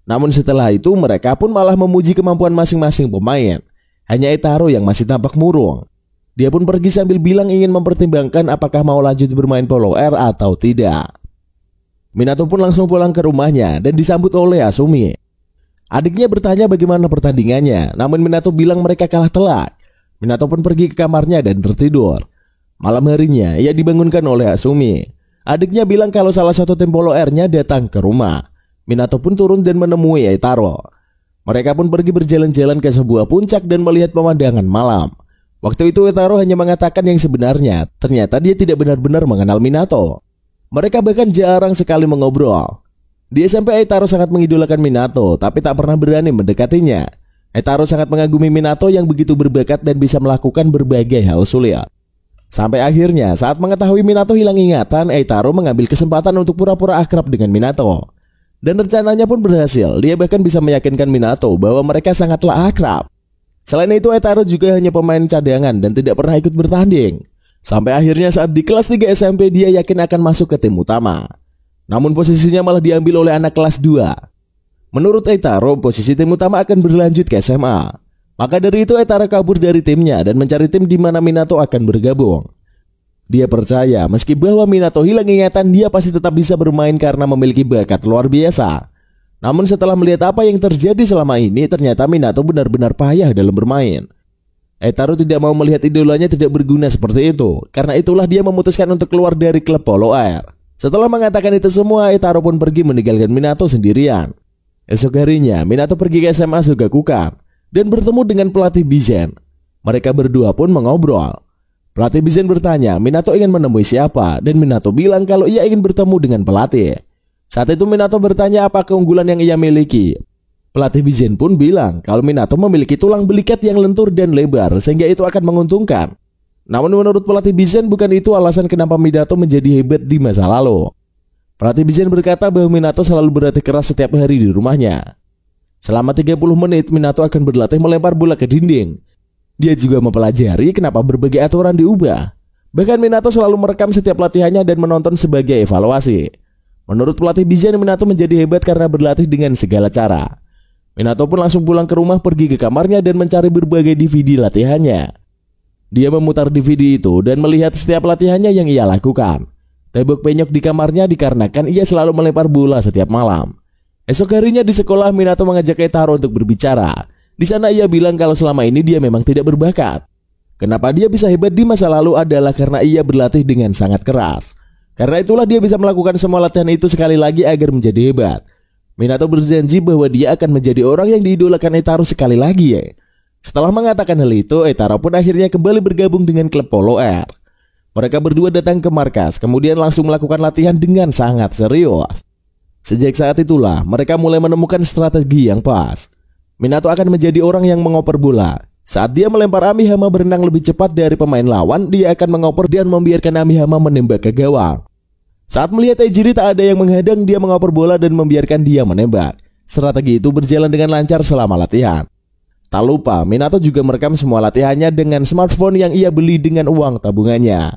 Namun setelah itu mereka pun malah memuji kemampuan masing-masing pemain. Hanya Eitaro yang masih tampak murung. Dia pun pergi sambil bilang ingin mempertimbangkan apakah mau lanjut bermain polo air atau tidak. Minato pun langsung pulang ke rumahnya dan disambut oleh Asumi. Adiknya bertanya bagaimana pertandingannya, namun Minato bilang mereka kalah telak. Minato pun pergi ke kamarnya dan tertidur. Malam harinya ia dibangunkan oleh Asumi. Adiknya bilang kalau salah satu tim polo airnya datang ke rumah. Minato pun turun dan menemui Eitaro. Mereka pun pergi berjalan-jalan ke sebuah puncak dan melihat pemandangan malam. Waktu itu Eitaro hanya mengatakan yang sebenarnya. Ternyata dia tidak benar-benar mengenal Minato. Mereka bahkan jarang sekali mengobrol. Dia sampai Eitaro sangat mengidolakan Minato, tapi tak pernah berani mendekatinya. Eitaro sangat mengagumi Minato yang begitu berbakat dan bisa melakukan berbagai hal sulit. Sampai akhirnya saat mengetahui Minato hilang ingatan, Eitaro mengambil kesempatan untuk pura-pura akrab dengan Minato. Dan rencananya pun berhasil. Dia bahkan bisa meyakinkan Minato bahwa mereka sangatlah akrab. Selain itu Eitaro juga hanya pemain cadangan dan tidak pernah ikut bertanding. Sampai akhirnya saat di kelas 3 SMP dia yakin akan masuk ke tim utama. Namun posisinya malah diambil oleh anak kelas 2. Menurut Eitaro, posisi tim utama akan berlanjut ke SMA. Maka dari itu Eitaro kabur dari timnya dan mencari tim di mana Minato akan bergabung. Dia percaya meski bahwa Minato hilang ingatan, dia pasti tetap bisa bermain karena memiliki bakat luar biasa. Namun setelah melihat apa yang terjadi selama ini, ternyata Minato benar-benar payah dalam bermain. Eitaro tidak mau melihat idolanya tidak berguna seperti itu. Karena itulah dia memutuskan untuk keluar dari klub polo air. Setelah mengatakan itu semua, Eitaro pun pergi meninggalkan Minato sendirian. Esok harinya, Minato pergi ke SMA Sugakukan dan bertemu dengan pelatih Bizen. Mereka berdua pun mengobrol. Pelatih Bizen bertanya, Minato ingin menemui siapa? Dan Minato bilang kalau ia ingin bertemu dengan pelatih. Saat itu Minato bertanya apa keunggulan yang ia miliki. Pelatih Bizen pun bilang kalau Minato memiliki tulang belikat yang lentur dan lebar sehingga itu akan menguntungkan. Namun menurut pelatih Bizen bukan itu alasan kenapa Minato menjadi hebat di masa lalu. Pelatih Bizen berkata bahwa Minato selalu berlatih keras setiap hari di rumahnya. Selama 30 menit Minato akan berlatih melempar bola ke dinding. Dia juga mempelajari kenapa berbagai aturan diubah. Bahkan Minato selalu merekam setiap latihannya dan menonton sebagai evaluasi. Menurut pelatih Bizen, Minato menjadi hebat karena berlatih dengan segala cara. Minato pun langsung pulang ke rumah, pergi ke kamarnya dan mencari berbagai DVD latihannya. Dia memutar DVD itu dan melihat setiap latihannya yang ia lakukan. Tembok penyok di kamarnya dikarenakan ia selalu melempar bola setiap malam. Esok harinya di sekolah, Minato mengajak Eitaro untuk berbicara. Di sana ia bilang kalau selama ini dia memang tidak berbakat. Kenapa dia bisa hebat di masa lalu adalah karena ia berlatih dengan sangat keras. Karena itulah dia bisa melakukan semua latihan itu sekali lagi agar menjadi hebat. Minato berjanji bahwa dia akan menjadi orang yang diidolakan Eitaro sekali lagi ya. Setelah mengatakan hal itu, Eitaro pun akhirnya kembali bergabung dengan klub polo air. Mereka berdua datang ke markas, kemudian langsung melakukan latihan dengan sangat serius. Sejak saat itulah, mereka mulai menemukan strategi yang pas. Minato akan menjadi orang yang mengoper bola. Saat dia melempar, Amihama berenang lebih cepat dari pemain lawan, dia akan mengoper dan membiarkan Amihama menembak ke gawang. Saat melihat Ejiri tak ada yang menghadang, dia mengoper bola dan membiarkan dia menembak. Strategi itu berjalan dengan lancar selama latihan. Tak lupa, Minato juga merekam semua latihannya dengan smartphone yang ia beli dengan uang tabungannya.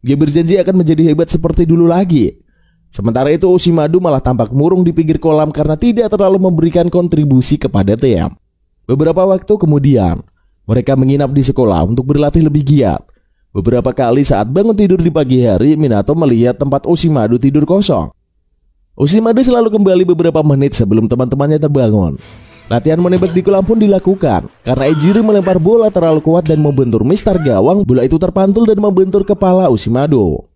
Dia berjanji akan menjadi hebat seperti dulu lagi. Sementara itu Ushimadu malah tampak murung di pinggir kolam karena tidak terlalu memberikan kontribusi kepada tim. Beberapa waktu kemudian, mereka menginap di sekolah untuk berlatih lebih giat. Beberapa kali saat bangun tidur di pagi hari, Minato melihat tempat Ushimadu tidur kosong. Ushimadu selalu kembali beberapa menit sebelum teman-temannya terbangun. Latihan menembak di kolam pun dilakukan. Karena Ejiri melempar bola terlalu kuat dan membentur mistar gawang, bola itu terpantul dan membentur kepala Ushimadu.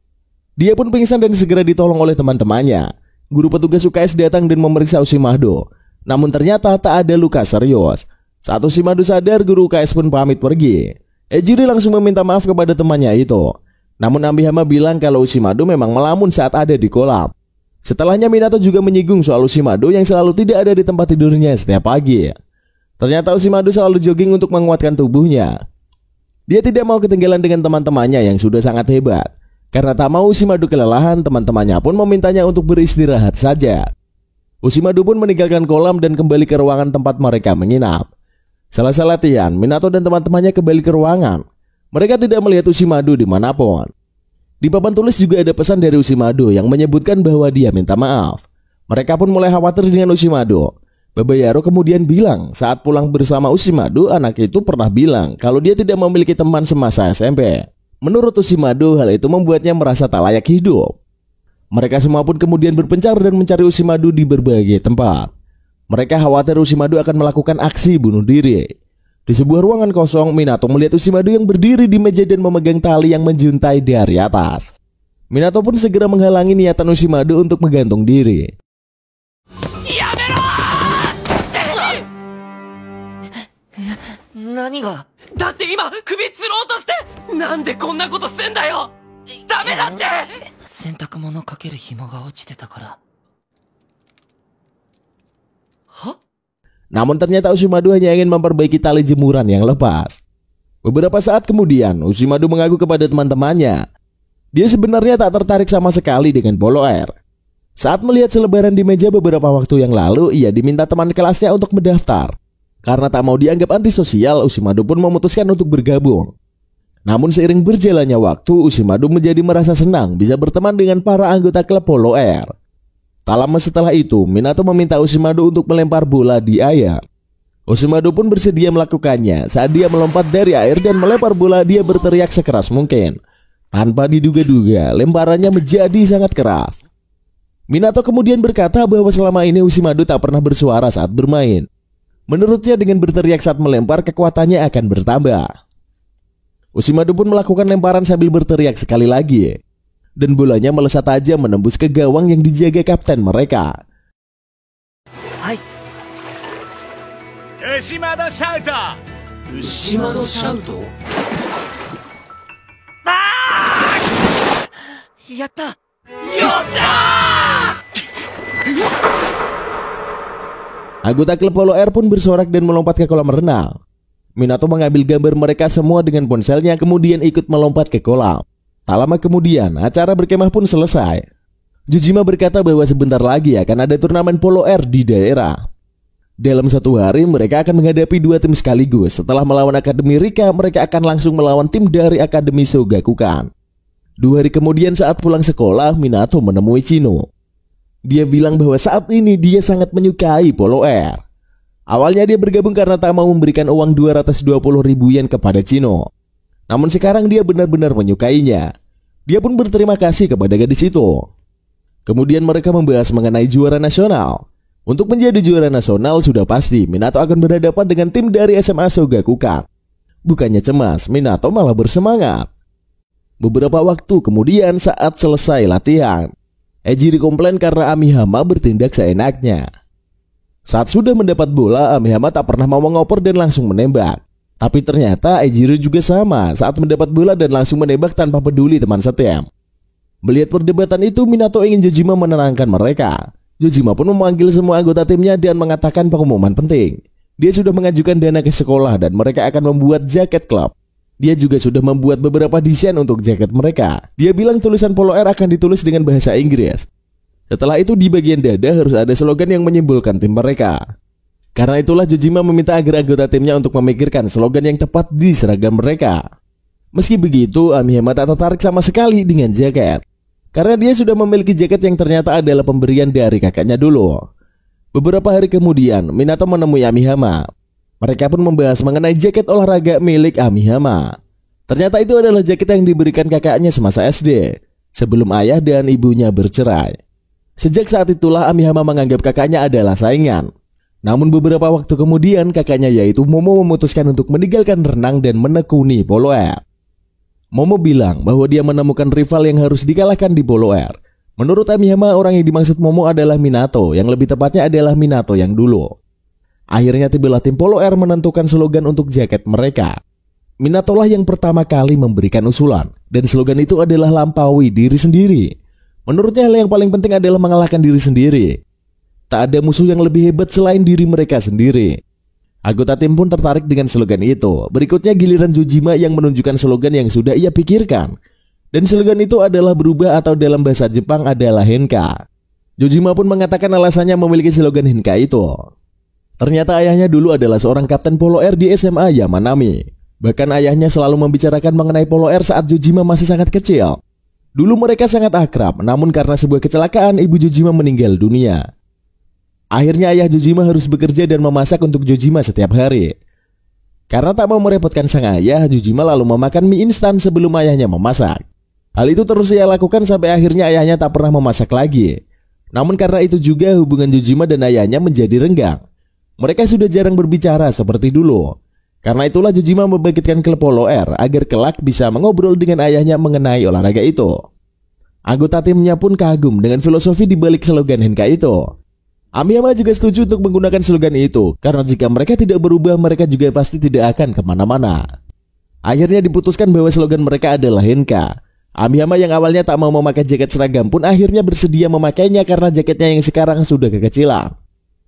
Dia pun pingsan dan segera ditolong oleh teman-temannya. Guru petugas UKS datang dan memeriksa Ushimadu. Namun ternyata tak ada luka serius. Saat Ushimadu sadar, guru UKS pun pamit pergi. Ejiri langsung meminta maaf kepada temannya itu. Namun Amihama bilang kalau Ushimadu memang melamun saat ada di kolam. Setelahnya Minato juga menyinggung soal Ushimadu yang selalu tidak ada di tempat tidurnya setiap pagi. Ternyata Ushimadu selalu jogging untuk menguatkan tubuhnya. Dia tidak mau ketinggalan dengan teman-temannya yang sudah sangat hebat. Karena tak mau Ushimadu kelelahan, teman-temannya pun memintanya untuk beristirahat saja. Ushimado pun meninggalkan kolam dan kembali ke ruangan tempat mereka menginap. Selesai latihan, Minato dan teman-temannya kembali ke ruangan. Mereka tidak melihat Ushimado dimanapun. Di papan tulis juga ada pesan dari Ushimado yang menyebutkan bahwa dia minta maaf. Mereka pun mulai khawatir dengan Ushimado. Babayaro kemudian bilang saat pulang bersama Ushimado, anak itu pernah bilang kalau dia tidak memiliki teman semasa SMP. Menurut Ushimado, hal itu membuatnya merasa tak layak hidup. Mereka semua pun kemudian berpencar dan mencari Ushimado di berbagai tempat. Mereka khawatir Ushimado akan melakukan aksi bunuh diri. Di sebuah ruangan kosong, Minato melihat Ushimado yang berdiri di meja dan memegang tali yang menjuntai dari atas. Minato pun segera menghalangi niatan Ushimado untuk menggantung diri. 何がだって今首吊ろうとしてなんでこんなことしてんだよダメだって洗濯物かける紐が落ちてたからは Namun ternyata Ushimado hanya ingin memperbaiki tali jemuran yang lepas. Beberapa saat kemudian, Ushimado mengaku kepada teman-temannya dia sebenarnya tak tertarik sama sekali dengan Polo Air. Saat melihat selebaran di meja beberapa waktu yang lalu, ia diminta teman kelasnya untuk mendaftar. Karena tak mau dianggap antisosial, Ushimado pun memutuskan untuk bergabung. Namun seiring berjalannya waktu, Ushimado menjadi merasa senang bisa berteman dengan para anggota klub Polo Air. Tak lama setelah itu, Minato meminta Ushimado untuk melempar bola di air. Ushimado pun bersedia melakukannya. Saat dia melompat dari air dan melempar bola, dia berteriak sekeras mungkin. Tanpa diduga-duga, lemparannya menjadi sangat keras. Minato kemudian berkata bahwa selama ini Ushimado tak pernah bersuara saat bermain. Menurutnya dengan berteriak saat melempar, kekuatannya akan bertambah. Ushimado pun melakukan lemparan sambil berteriak sekali lagi. Dan bolanya melesat tajam menembus ke gawang yang dijaga kapten mereka. Hai Ushimado shout Ushimado shout Yatta Yosha Anggota klub Polo Air pun bersorak dan melompat ke kolam renang. Minato mengambil gambar mereka semua dengan ponselnya kemudian ikut melompat ke kolam. Tak lama kemudian, acara berkemah pun selesai. Jujima berkata bahwa sebentar lagi akan ada turnamen Polo Air di daerah. Dalam satu hari, mereka akan menghadapi dua tim sekaligus. Setelah melawan Akademi Rika, mereka akan langsung melawan tim dari Akademi Shogakukan. 2 hari kemudian saat pulang sekolah, Minato menemui Chino. Dia bilang bahwa saat ini dia sangat menyukai Polo Air. Awalnya dia bergabung karena tak mau memberikan uang 220.000 yen kepada Chino. Namun sekarang dia benar-benar menyukainya. Dia pun berterima kasih kepada gadis itu. Kemudian mereka membahas mengenai juara nasional. Untuk menjadi juara nasional sudah pasti Minato akan berhadapan dengan tim dari SMA Shogakukan. Bukannya cemas, Minato malah bersemangat. Beberapa waktu kemudian saat selesai latihan, Ejiri komplain karena Amihama bertindak seenaknya. Saat sudah mendapat bola, Amihama tak pernah mau mengoper dan langsung menembak. Tapi ternyata Ejiri juga sama saat mendapat bola dan langsung menembak tanpa peduli teman setim. Melihat perdebatan itu, Minato ingin Jojima menenangkan mereka. Jojima pun memanggil semua anggota timnya dan mengatakan pengumuman penting. Dia sudah mengajukan dana ke sekolah dan mereka akan membuat jaket klub. Dia juga sudah membuat beberapa desain untuk jaket mereka. Dia bilang tulisan Polo Air akan ditulis dengan bahasa Inggris. Setelah itu di bagian dada harus ada slogan yang menyimbolkan tim mereka. Karena itulah Jojima meminta agar anggota timnya untuk memikirkan slogan yang tepat di seragam mereka. Meski begitu, Amihama tak tertarik sama sekali dengan jaket. Karena dia sudah memiliki jaket yang ternyata adalah pemberian dari kakaknya dulu. Beberapa hari kemudian, Minato menemui Amihama. Mereka pun membahas mengenai jaket olahraga milik Amihama. Ternyata itu adalah jaket yang diberikan kakaknya semasa SD, sebelum ayah dan ibunya bercerai. Sejak saat itulah Amihama menganggap kakaknya adalah saingan. Namun beberapa waktu kemudian kakaknya yaitu Momo memutuskan untuk meninggalkan renang dan menekuni Polo Air. Momo bilang bahwa dia menemukan rival yang harus dikalahkan di Polo Air. Menurut Amihama, orang yang dimaksud Momo adalah Minato, yang lebih tepatnya adalah Minato yang dulu. Akhirnya tibalah tim Polo Air menentukan slogan untuk jaket mereka. Minato lah yang pertama kali memberikan usulan, dan slogan itu adalah lampaui diri sendiri. Menurutnya hal yang paling penting adalah mengalahkan diri sendiri. Tak ada musuh yang lebih hebat selain diri mereka sendiri. Anggota tim pun tertarik dengan slogan itu. Berikutnya giliran Jojima yang menunjukkan slogan yang sudah ia pikirkan. Dan slogan itu adalah berubah atau dalam bahasa Jepang adalah henka. Jojima pun mengatakan alasannya memiliki slogan Henka itu. Ternyata ayahnya dulu adalah seorang kapten Polo Air di SMA Yamanami. Bahkan ayahnya selalu membicarakan mengenai Polo Air saat Jojima masih sangat kecil. Dulu mereka sangat akrab, namun karena sebuah kecelakaan ibu Jojima meninggal dunia. Akhirnya ayah Jojima harus bekerja dan memasak untuk Jojima setiap hari. Karena tak mau merepotkan sang ayah, Jojima lalu memakan mie instan sebelum ayahnya memasak. Hal itu terus ia lakukan sampai akhirnya ayahnya tak pernah memasak lagi. Namun karena itu juga hubungan Jojima dan ayahnya menjadi renggang. Mereka sudah jarang berbicara seperti dulu. Karena itulah Jojima membangkitkan klub Polo Air agar kelak bisa mengobrol dengan ayahnya mengenai olahraga itu. Anggota timnya pun kagum dengan filosofi di balik slogan Henka itu. Amiyama juga setuju untuk menggunakan slogan itu, karena jika mereka tidak berubah, mereka juga pasti tidak akan kemana-mana. Akhirnya diputuskan bahwa slogan mereka adalah Henka. Amiyama yang awalnya tak mau memakai jaket seragam pun akhirnya bersedia memakainya karena jaketnya yang sekarang sudah kekecilan.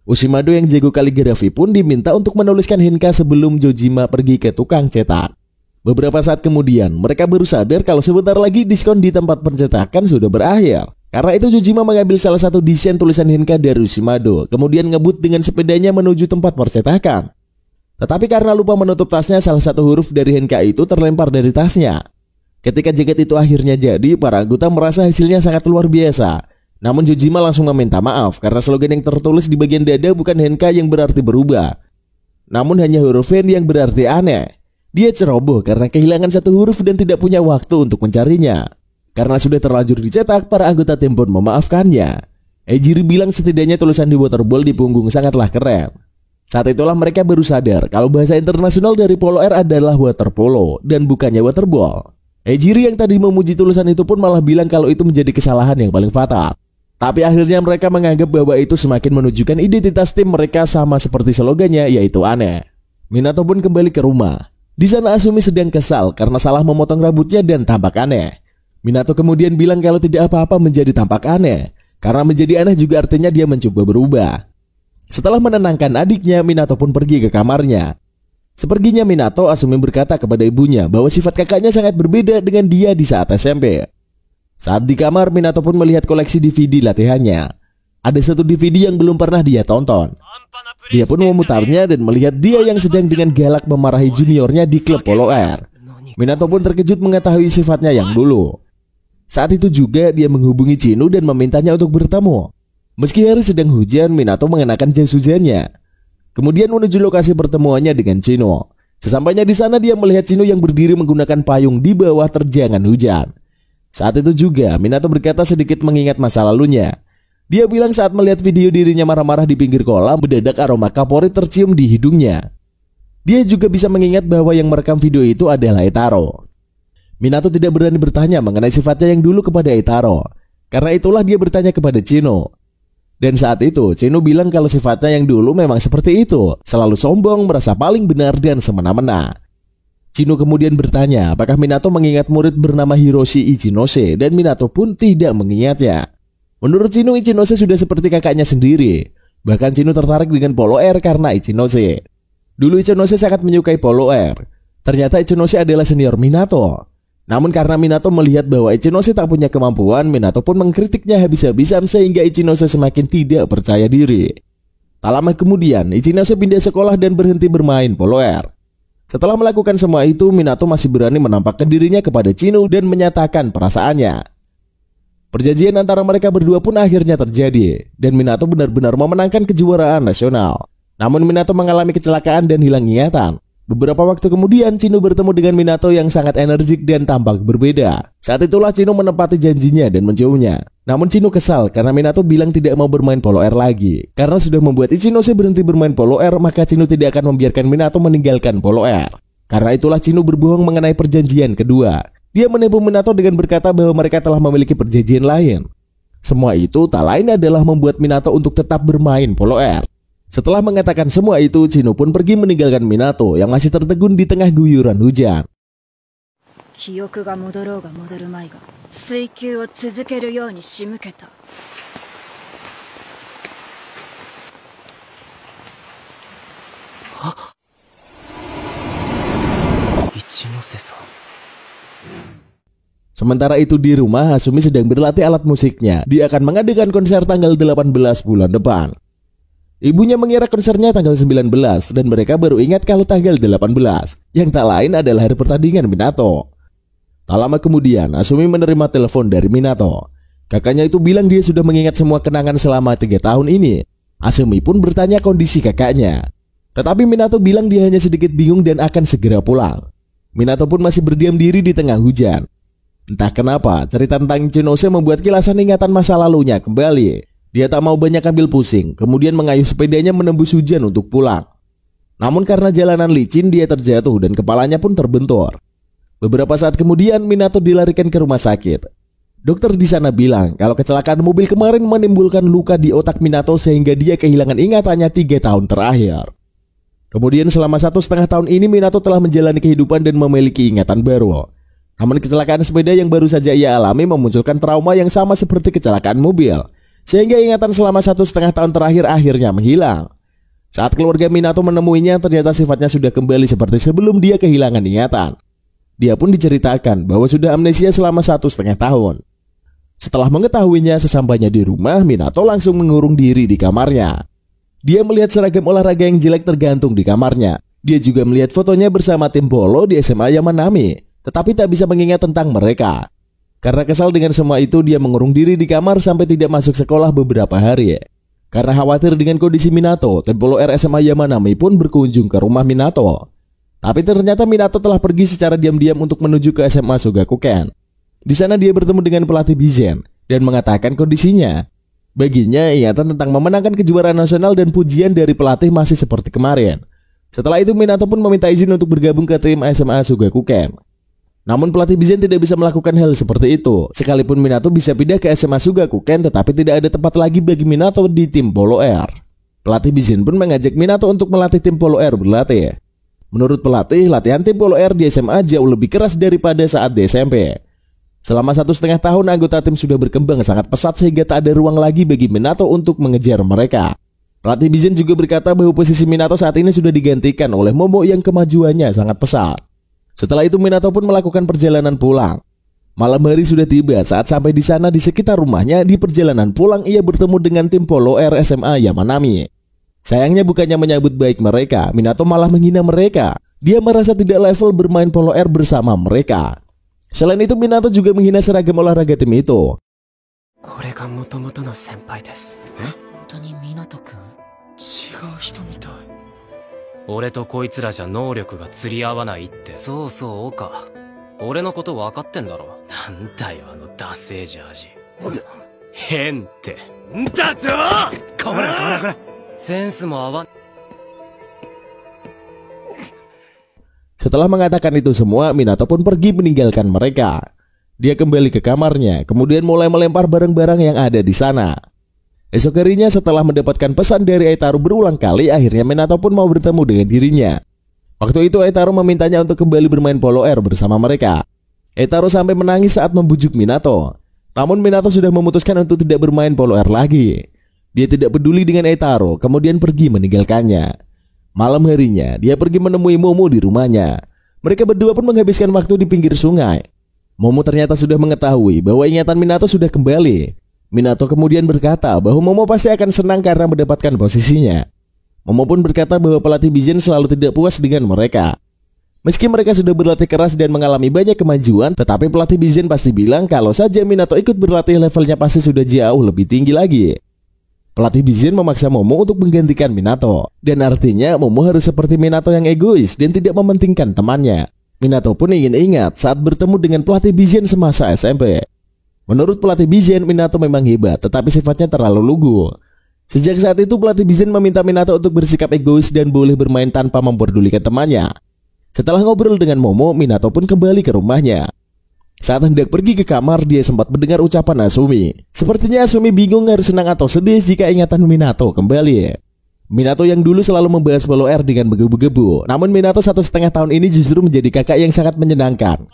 Ushimado yang jago kaligrafi pun diminta untuk menuliskan Henka sebelum Jojima pergi ke tukang cetak. Beberapa saat kemudian, mereka baru sadar kalau sebentar lagi diskon di tempat pencetakan sudah berakhir. Karena itu Jojima mengambil salah satu desain tulisan Henka dari Ushimado, kemudian ngebut dengan sepedanya menuju tempat percetakan. Tetapi karena lupa menutup tasnya, salah satu huruf dari Henka itu terlempar dari tasnya. Ketika jaket itu akhirnya jadi, para anggota merasa hasilnya sangat luar biasa. Namun Jojima langsung meminta maaf karena slogan yang tertulis di bagian dada bukan Henka yang berarti berubah, namun hanya huruf N yang berarti aneh. Dia ceroboh karena kehilangan satu huruf dan tidak punya waktu untuk mencarinya. Karena sudah terlanjur dicetak, para anggota tim pun memaafkannya. Ejiri bilang setidaknya tulisan di waterball di punggung sangatlah keren. Saat itulah mereka baru sadar kalau bahasa internasional dari Polo Air adalah water polo dan bukannya waterball. Ejiri yang tadi memuji tulisan itu pun malah bilang kalau itu menjadi kesalahan yang paling fatal. Tapi akhirnya mereka menganggap bahwa itu semakin menunjukkan identitas tim mereka sama seperti slogannya, yaitu aneh. Minato pun kembali ke rumah. Di sana Asumi sedang kesal karena salah memotong rambutnya dan tampak aneh. Minato kemudian bilang kalau tidak apa-apa menjadi tampak aneh, karena menjadi aneh juga artinya dia mencoba berubah. Setelah menenangkan adiknya, Minato pun pergi ke kamarnya. Seperginya Minato, Asumi berkata kepada ibunya bahwa sifat kakaknya sangat berbeda dengan dia di saat SMP. Saat di kamar, Minato pun melihat koleksi DVD latihannya. Ada satu DVD yang belum pernah dia tonton. Dia pun memutarnya dan melihat dia yang sedang dengan galak memarahi juniornya di klub Polo Air. Minato pun terkejut mengetahui sifatnya yang dulu. Saat itu juga dia menghubungi Chino dan memintanya untuk bertemu. Meski hari sedang hujan, Minato mengenakan jas hujannya. Kemudian menuju lokasi pertemuannya dengan Chino. Sesampainya di sana dia melihat Chino yang berdiri menggunakan payung di bawah terjangan hujan. Saat itu juga Minato berkata sedikit mengingat masa lalunya. Dia bilang saat melihat video dirinya marah-marah di pinggir kolam, mendadak aroma kapori tercium di hidungnya. Dia juga bisa mengingat bahwa yang merekam video itu adalah Eitaro. Minato tidak berani bertanya mengenai sifatnya yang dulu kepada Eitaro. Karena itulah dia bertanya kepada Chino. Dan saat itu Chino bilang kalau sifatnya yang dulu memang seperti itu, selalu sombong, merasa paling benar dan semena-mena. Chino kemudian bertanya apakah Minato mengingat murid bernama Hiroshi Ichinose, dan Minato pun tidak mengingatnya. Menurut Chino, Ichinose sudah seperti kakaknya sendiri. Bahkan Chino tertarik dengan Polo Air karena Ichinose. Dulu Ichinose sangat menyukai Polo Air. Ternyata Ichinose adalah senior Minato. Namun karena Minato melihat bahwa Ichinose tak punya kemampuan, Minato pun mengkritiknya habis-habisan sehingga Ichinose semakin tidak percaya diri. Tak lama kemudian, Ichinose pindah sekolah dan berhenti bermain Polo Air. Setelah melakukan semua itu, Minato masih berani menampakkan dirinya kepada Chino dan menyatakan perasaannya. Perjanjian antara mereka berdua pun akhirnya terjadi, dan Minato benar-benar memenangkan kejuaraan nasional. Namun Minato mengalami kecelakaan dan hilang ingatan. Beberapa waktu kemudian, Chino bertemu dengan Minato yang sangat energik dan tampak berbeda. Saat itulah Chino menepati janjinya dan menciumnya. Namun Chino kesal karena Minato bilang tidak mau bermain Polo Air lagi. Karena sudah membuat Ichinose berhenti bermain Polo Air, maka Chino tidak akan membiarkan Minato meninggalkan Polo Air. Karena itulah Chino berbohong mengenai perjanjian kedua. Dia menipu Minato dengan berkata bahwa mereka telah memiliki perjanjian lain. Semua itu tak lain adalah membuat Minato untuk tetap bermain Polo Air. Setelah mengatakan semua itu, Chino pun pergi meninggalkan Minato yang masih tertegun di tengah guyuran hujan. Sementara itu di rumah, Hasumi sedang berlatih alat musiknya. Dia akan mengadakan konser tanggal 18 bulan depan. Ibunya mengira konsernya tanggal 19 dan mereka baru ingat kalau tanggal 18, yang tak lain adalah hari pertandingan Minato. Tak lama kemudian, Hasumi menerima telepon dari Minato. Kakaknya itu bilang dia sudah mengingat semua kenangan selama 3 tahun ini. Hasumi pun bertanya kondisi kakaknya. Tetapi Minato bilang dia hanya sedikit bingung dan akan segera pulang. Minato pun masih berdiam diri di tengah hujan. Entah kenapa, cerita tentang Ichinose membuat kilasan ingatan masa lalunya kembali. Dia tak mau banyak ambil pusing, kemudian mengayuh sepedanya menembus hujan untuk pulang. Namun karena jalanan licin, dia terjatuh dan kepalanya pun terbentur. Beberapa saat kemudian, Minato dilarikan ke rumah sakit. Dokter di sana bilang kalau kecelakaan mobil kemarin menimbulkan luka di otak Minato sehingga dia kehilangan ingatannya 3 tahun terakhir. Kemudian selama 1,5 tahun ini Minato telah menjalani kehidupan dan memiliki ingatan baru. Namun kecelakaan sepeda yang baru saja ia alami memunculkan trauma yang sama seperti kecelakaan mobil, sehingga ingatan selama 1,5 tahun terakhir akhirnya menghilang. Saat keluarga Minato menemuinya, ternyata sifatnya sudah kembali seperti sebelum dia kehilangan ingatan. Dia pun diceritakan bahwa sudah amnesia selama 1,5 tahun. Setelah mengetahuinya, sesampainya di rumah, Minato langsung mengurung diri di kamarnya. Dia melihat seragam olahraga yang jelek tergantung di kamarnya. Dia juga melihat fotonya bersama tim polo di SMA Yamanami, tetapi tak bisa mengingat tentang mereka. Karena kesal dengan semua itu, dia mengurung diri di kamar sampai tidak masuk sekolah beberapa hari. Karena khawatir dengan kondisi Minato, tim polo SMA Yamanami pun berkunjung ke rumah Minato. Tapi ternyata Minato telah pergi secara diam-diam untuk menuju ke SMA Sugakuken. Di sana dia bertemu dengan pelatih Bizen dan mengatakan kondisinya. Baginya, ingatan tentang memenangkan kejuaraan nasional dan pujian dari pelatih masih seperti kemarin. Setelah itu, Minato pun meminta izin untuk bergabung ke tim SMA Sugakuken. Namun pelatih Bizen tidak bisa melakukan hal seperti itu. Sekalipun Minato bisa pindah ke SMA Sugakuken, tetapi tidak ada tempat lagi bagi Minato di tim Polo Air. Pelatih Bizen pun mengajak Minato untuk melatih tim Polo Air berlatih. Menurut pelatih, latihan tim Polo Air di SMA jauh lebih keras daripada saat di SMP. Selama 1,5 tahun, anggota tim sudah berkembang sangat pesat sehingga tak ada ruang lagi bagi Minato untuk mengejar mereka. Pelatih Bizen juga berkata bahwa posisi Minato saat ini sudah digantikan oleh Momo yang kemajuannya sangat pesat. Setelah itu Minato pun melakukan perjalanan pulang. Malam hari sudah tiba. Saat sampai di sana, di sekitar rumahnya, di perjalanan pulang ia bertemu dengan tim Polo Air SMA Yamanami. Sayangnya bukannya menyambut baik mereka, Minato malah menghina mereka. Dia merasa tidak level bermain Polo Air bersama mereka. Selain itu Minato juga menghina seragam olahraga tim itu. これが元々の先輩です。本当に湊くん？違う人みたい。俺とこいつらじゃ能力が釣り合わないって。そうそうか。俺のこと分かってんだろ。なんだよあのダセージャージ。変って。んだと！こらセンスも合わん。 Setelah mengatakan itu semua, Minato pun pergi meninggalkan mereka. Dia kembali ke kamarnya, kemudian mulai melempar barang-barang yang ada di sana. Esok harinya setelah mendapatkan pesan dari Eitaro berulang kali, akhirnya Minato pun mau bertemu dengan dirinya. Waktu itu Eitaro memintanya untuk kembali bermain Polo Air bersama mereka. Eitaro sampai menangis saat membujuk Minato. Namun Minato sudah memutuskan untuk tidak bermain Polo Air lagi. Dia tidak peduli dengan Eitaro, kemudian pergi meninggalkannya. Malam harinya, dia pergi menemui Momo di rumahnya. Mereka berdua pun menghabiskan waktu di pinggir sungai. Momo ternyata sudah mengetahui bahwa ingatan Minato sudah kembali. Minato kemudian berkata bahwa Momo pasti akan senang karena mendapatkan posisinya. Momo pun berkata bahwa pelatih Bizen selalu tidak puas dengan mereka. Meski mereka sudah berlatih keras dan mengalami banyak kemajuan, tetapi pelatih Bizen pasti bilang kalau saja Minato ikut berlatih levelnya pasti sudah jauh lebih tinggi lagi. Pelatih Bizen memaksa Momo untuk menggantikan Minato. Dan artinya Momo harus seperti Minato yang egois dan tidak mementingkan temannya. Minato pun ingin ingat saat bertemu dengan pelatih Bizen semasa SMP. Menurut pelatih Bizen, Minato memang hebat, tetapi sifatnya terlalu lugu. Sejak saat itu pelatih Bizen meminta Minato untuk bersikap egois dan boleh bermain tanpa memperdulikan temannya. Setelah ngobrol dengan Momo, Minato pun kembali ke rumahnya. Saat hendak pergi ke kamar, dia sempat mendengar ucapan Asumi. Sepertinya Asumi bingung harus senang atau sedih jika ingatan Minato kembali. Minato yang dulu selalu membahas Polo Air dengan menggebu-gebu. Namun Minato 1,5 tahun ini justru menjadi kakak yang sangat menyenangkan.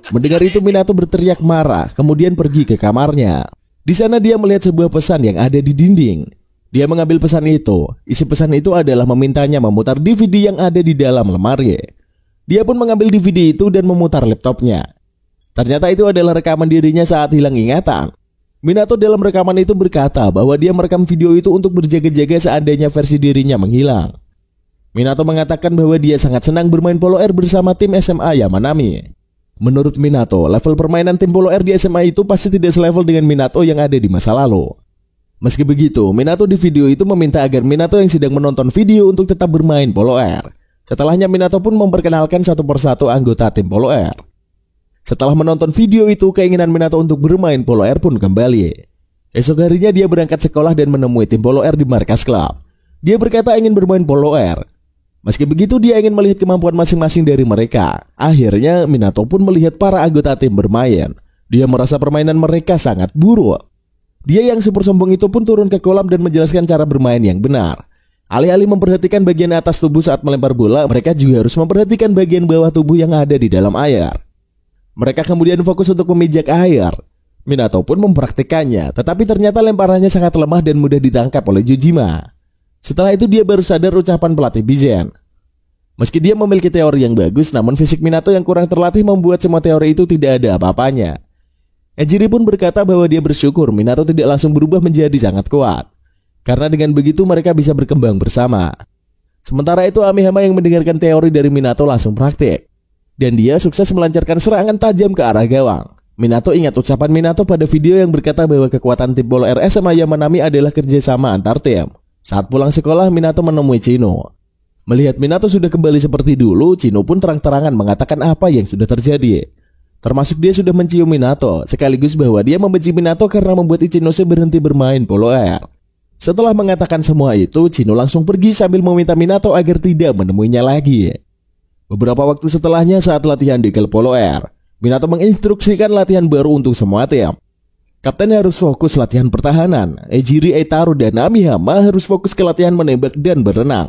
Mendengar itu Minato berteriak marah, kemudian pergi ke kamarnya. Di sana dia melihat sebuah pesan yang ada di dinding. Dia mengambil pesan itu. Isi pesan itu adalah memintanya memutar DVD yang ada di dalam lemari. Dia pun mengambil DVD itu dan memutar laptopnya. Ternyata itu adalah rekaman dirinya saat hilang ingatan. Minato dalam rekaman itu berkata bahwa dia merekam video itu untuk berjaga-jaga seandainya versi dirinya menghilang. Minato mengatakan bahwa dia sangat senang bermain Polo Air bersama tim SMA Yamanami. Menurut Minato, level permainan tim Polo Air di SMA itu pasti tidak selevel dengan Minato yang ada di masa lalu. Meski begitu, Minato di video itu meminta agar Minato yang sedang menonton video untuk tetap bermain Polo Air. Setelahnya Minato pun memperkenalkan satu persatu anggota tim Polo Air. Setelah menonton video itu, keinginan Minato untuk bermain Polo Air pun kembali. Esok harinya dia berangkat sekolah dan menemui tim Polo Air di markas klub. Dia berkata ingin bermain Polo Air. Meski begitu, dia ingin melihat kemampuan masing-masing dari mereka. Akhirnya, Minato pun melihat para anggota tim bermain. Dia merasa permainan mereka sangat buruk. Dia yang super sombong itu pun turun ke kolam dan menjelaskan cara bermain yang benar. Alih-alih memperhatikan bagian atas tubuh saat melempar bola, mereka juga harus memperhatikan bagian bawah tubuh yang ada di dalam air. Mereka kemudian fokus untuk memijak air. Minato pun mempraktikannya, tetapi ternyata lemparannya sangat lemah dan mudah ditangkap oleh Jojima. Setelah itu dia baru sadar ucapan pelatih Bizen. Meski dia memiliki teori yang bagus, namun fisik Minato yang kurang terlatih membuat semua teori itu tidak ada apa-apanya. Ejiri pun berkata bahwa dia bersyukur Minato tidak langsung berubah menjadi sangat kuat. Karena dengan begitu mereka bisa berkembang bersama. Sementara itu Amihama yang mendengarkan teori dari Minato langsung praktik. Dan dia sukses melancarkan serangan tajam ke arah gawang. Minato ingat ucapan Minato pada video yang berkata bahwa kekuatan tim Polo Air SMA Yamanami adalah kerjasama antar tim. Saat pulang sekolah, Minato menemui Chino. Melihat Minato sudah kembali seperti dulu, Chino pun terang-terangan mengatakan apa yang sudah terjadi. Termasuk dia sudah mencium Minato, sekaligus bahwa dia membenci Minato karena membuat Ichinose berhenti bermain Polo Air. Setelah mengatakan semua itu, Chino langsung pergi sambil meminta Minato agar tidak menemuinya lagi. Beberapa waktu setelahnya saat latihan di klub Polo Air, Minato menginstruksikan latihan baru untuk semua tim. Kapten harus fokus latihan pertahanan, Ejiri, Eitaro, dan Amihama harus fokus ke latihan menembak dan berenang.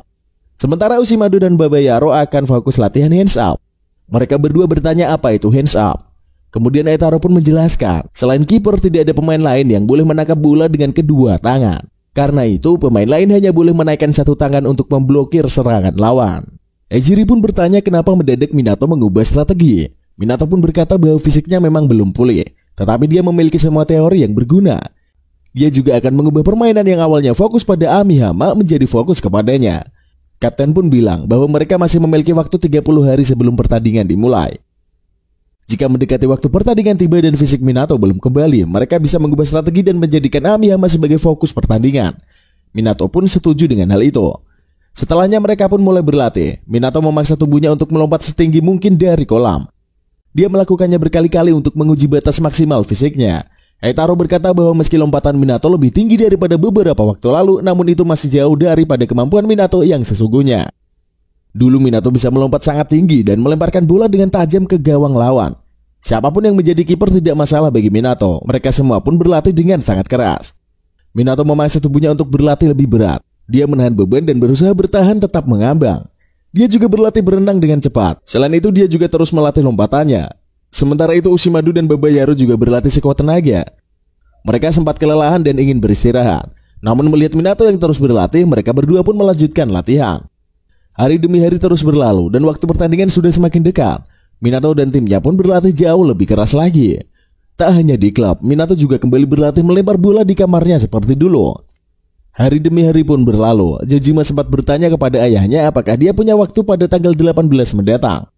Sementara Ushimado dan Babayaro akan fokus latihan hands up. Mereka berdua bertanya apa itu hands up. Kemudian Eitaro pun menjelaskan, selain kiper tidak ada pemain lain yang boleh menangkap bola dengan kedua tangan. Karena itu pemain lain hanya boleh menaikkan satu tangan untuk memblokir serangan lawan. Ejiri pun bertanya kenapa mendadak Minato mengubah strategi. Minato pun berkata bahwa fisiknya memang belum pulih, tetapi dia memiliki semua teori yang berguna. Dia juga akan mengubah permainan yang awalnya fokus pada Amihama menjadi fokus kepadanya. Kapten pun bilang bahwa mereka masih memiliki waktu 30 hari sebelum pertandingan dimulai. Jika mendekati waktu pertandingan tiba dan fisik Minato belum kembali, mereka bisa mengubah strategi dan menjadikan Amihama sebagai fokus pertandingan. Minato pun setuju dengan hal itu. Setelahnya mereka pun mulai berlatih. Minato memaksa tubuhnya untuk melompat setinggi mungkin dari kolam. Dia melakukannya berkali-kali untuk menguji batas maksimal fisiknya. Eitaro berkata bahwa meski lompatan Minato lebih tinggi daripada beberapa waktu lalu, namun itu masih jauh daripada kemampuan Minato yang sesungguhnya. Dulu Minato bisa melompat sangat tinggi dan melemparkan bola dengan tajam ke gawang lawan. Siapapun yang menjadi kiper tidak masalah bagi Minato. Mereka semua pun berlatih dengan sangat keras. Minato memaksa tubuhnya untuk berlatih lebih berat. Dia menahan beban dan berusaha bertahan tetap mengambang. Dia juga berlatih berenang dengan cepat. Selain itu dia juga terus melatih lompatannya. Sementara itu Ushimado dan Babayaro juga berlatih sekuat tenaga. Mereka sempat kelelahan dan ingin beristirahat. Namun melihat Minato yang terus berlatih, mereka berdua pun melanjutkan latihan. Hari demi hari terus berlalu dan waktu pertandingan sudah semakin dekat. Minato dan timnya pun berlatih jauh lebih keras lagi. Tak hanya di klub, Minato juga kembali berlatih melempar bola di kamarnya seperti dulu. Hari demi hari pun berlalu. Jojima sempat bertanya kepada ayahnya apakah dia punya waktu pada tanggal 18 mendatang.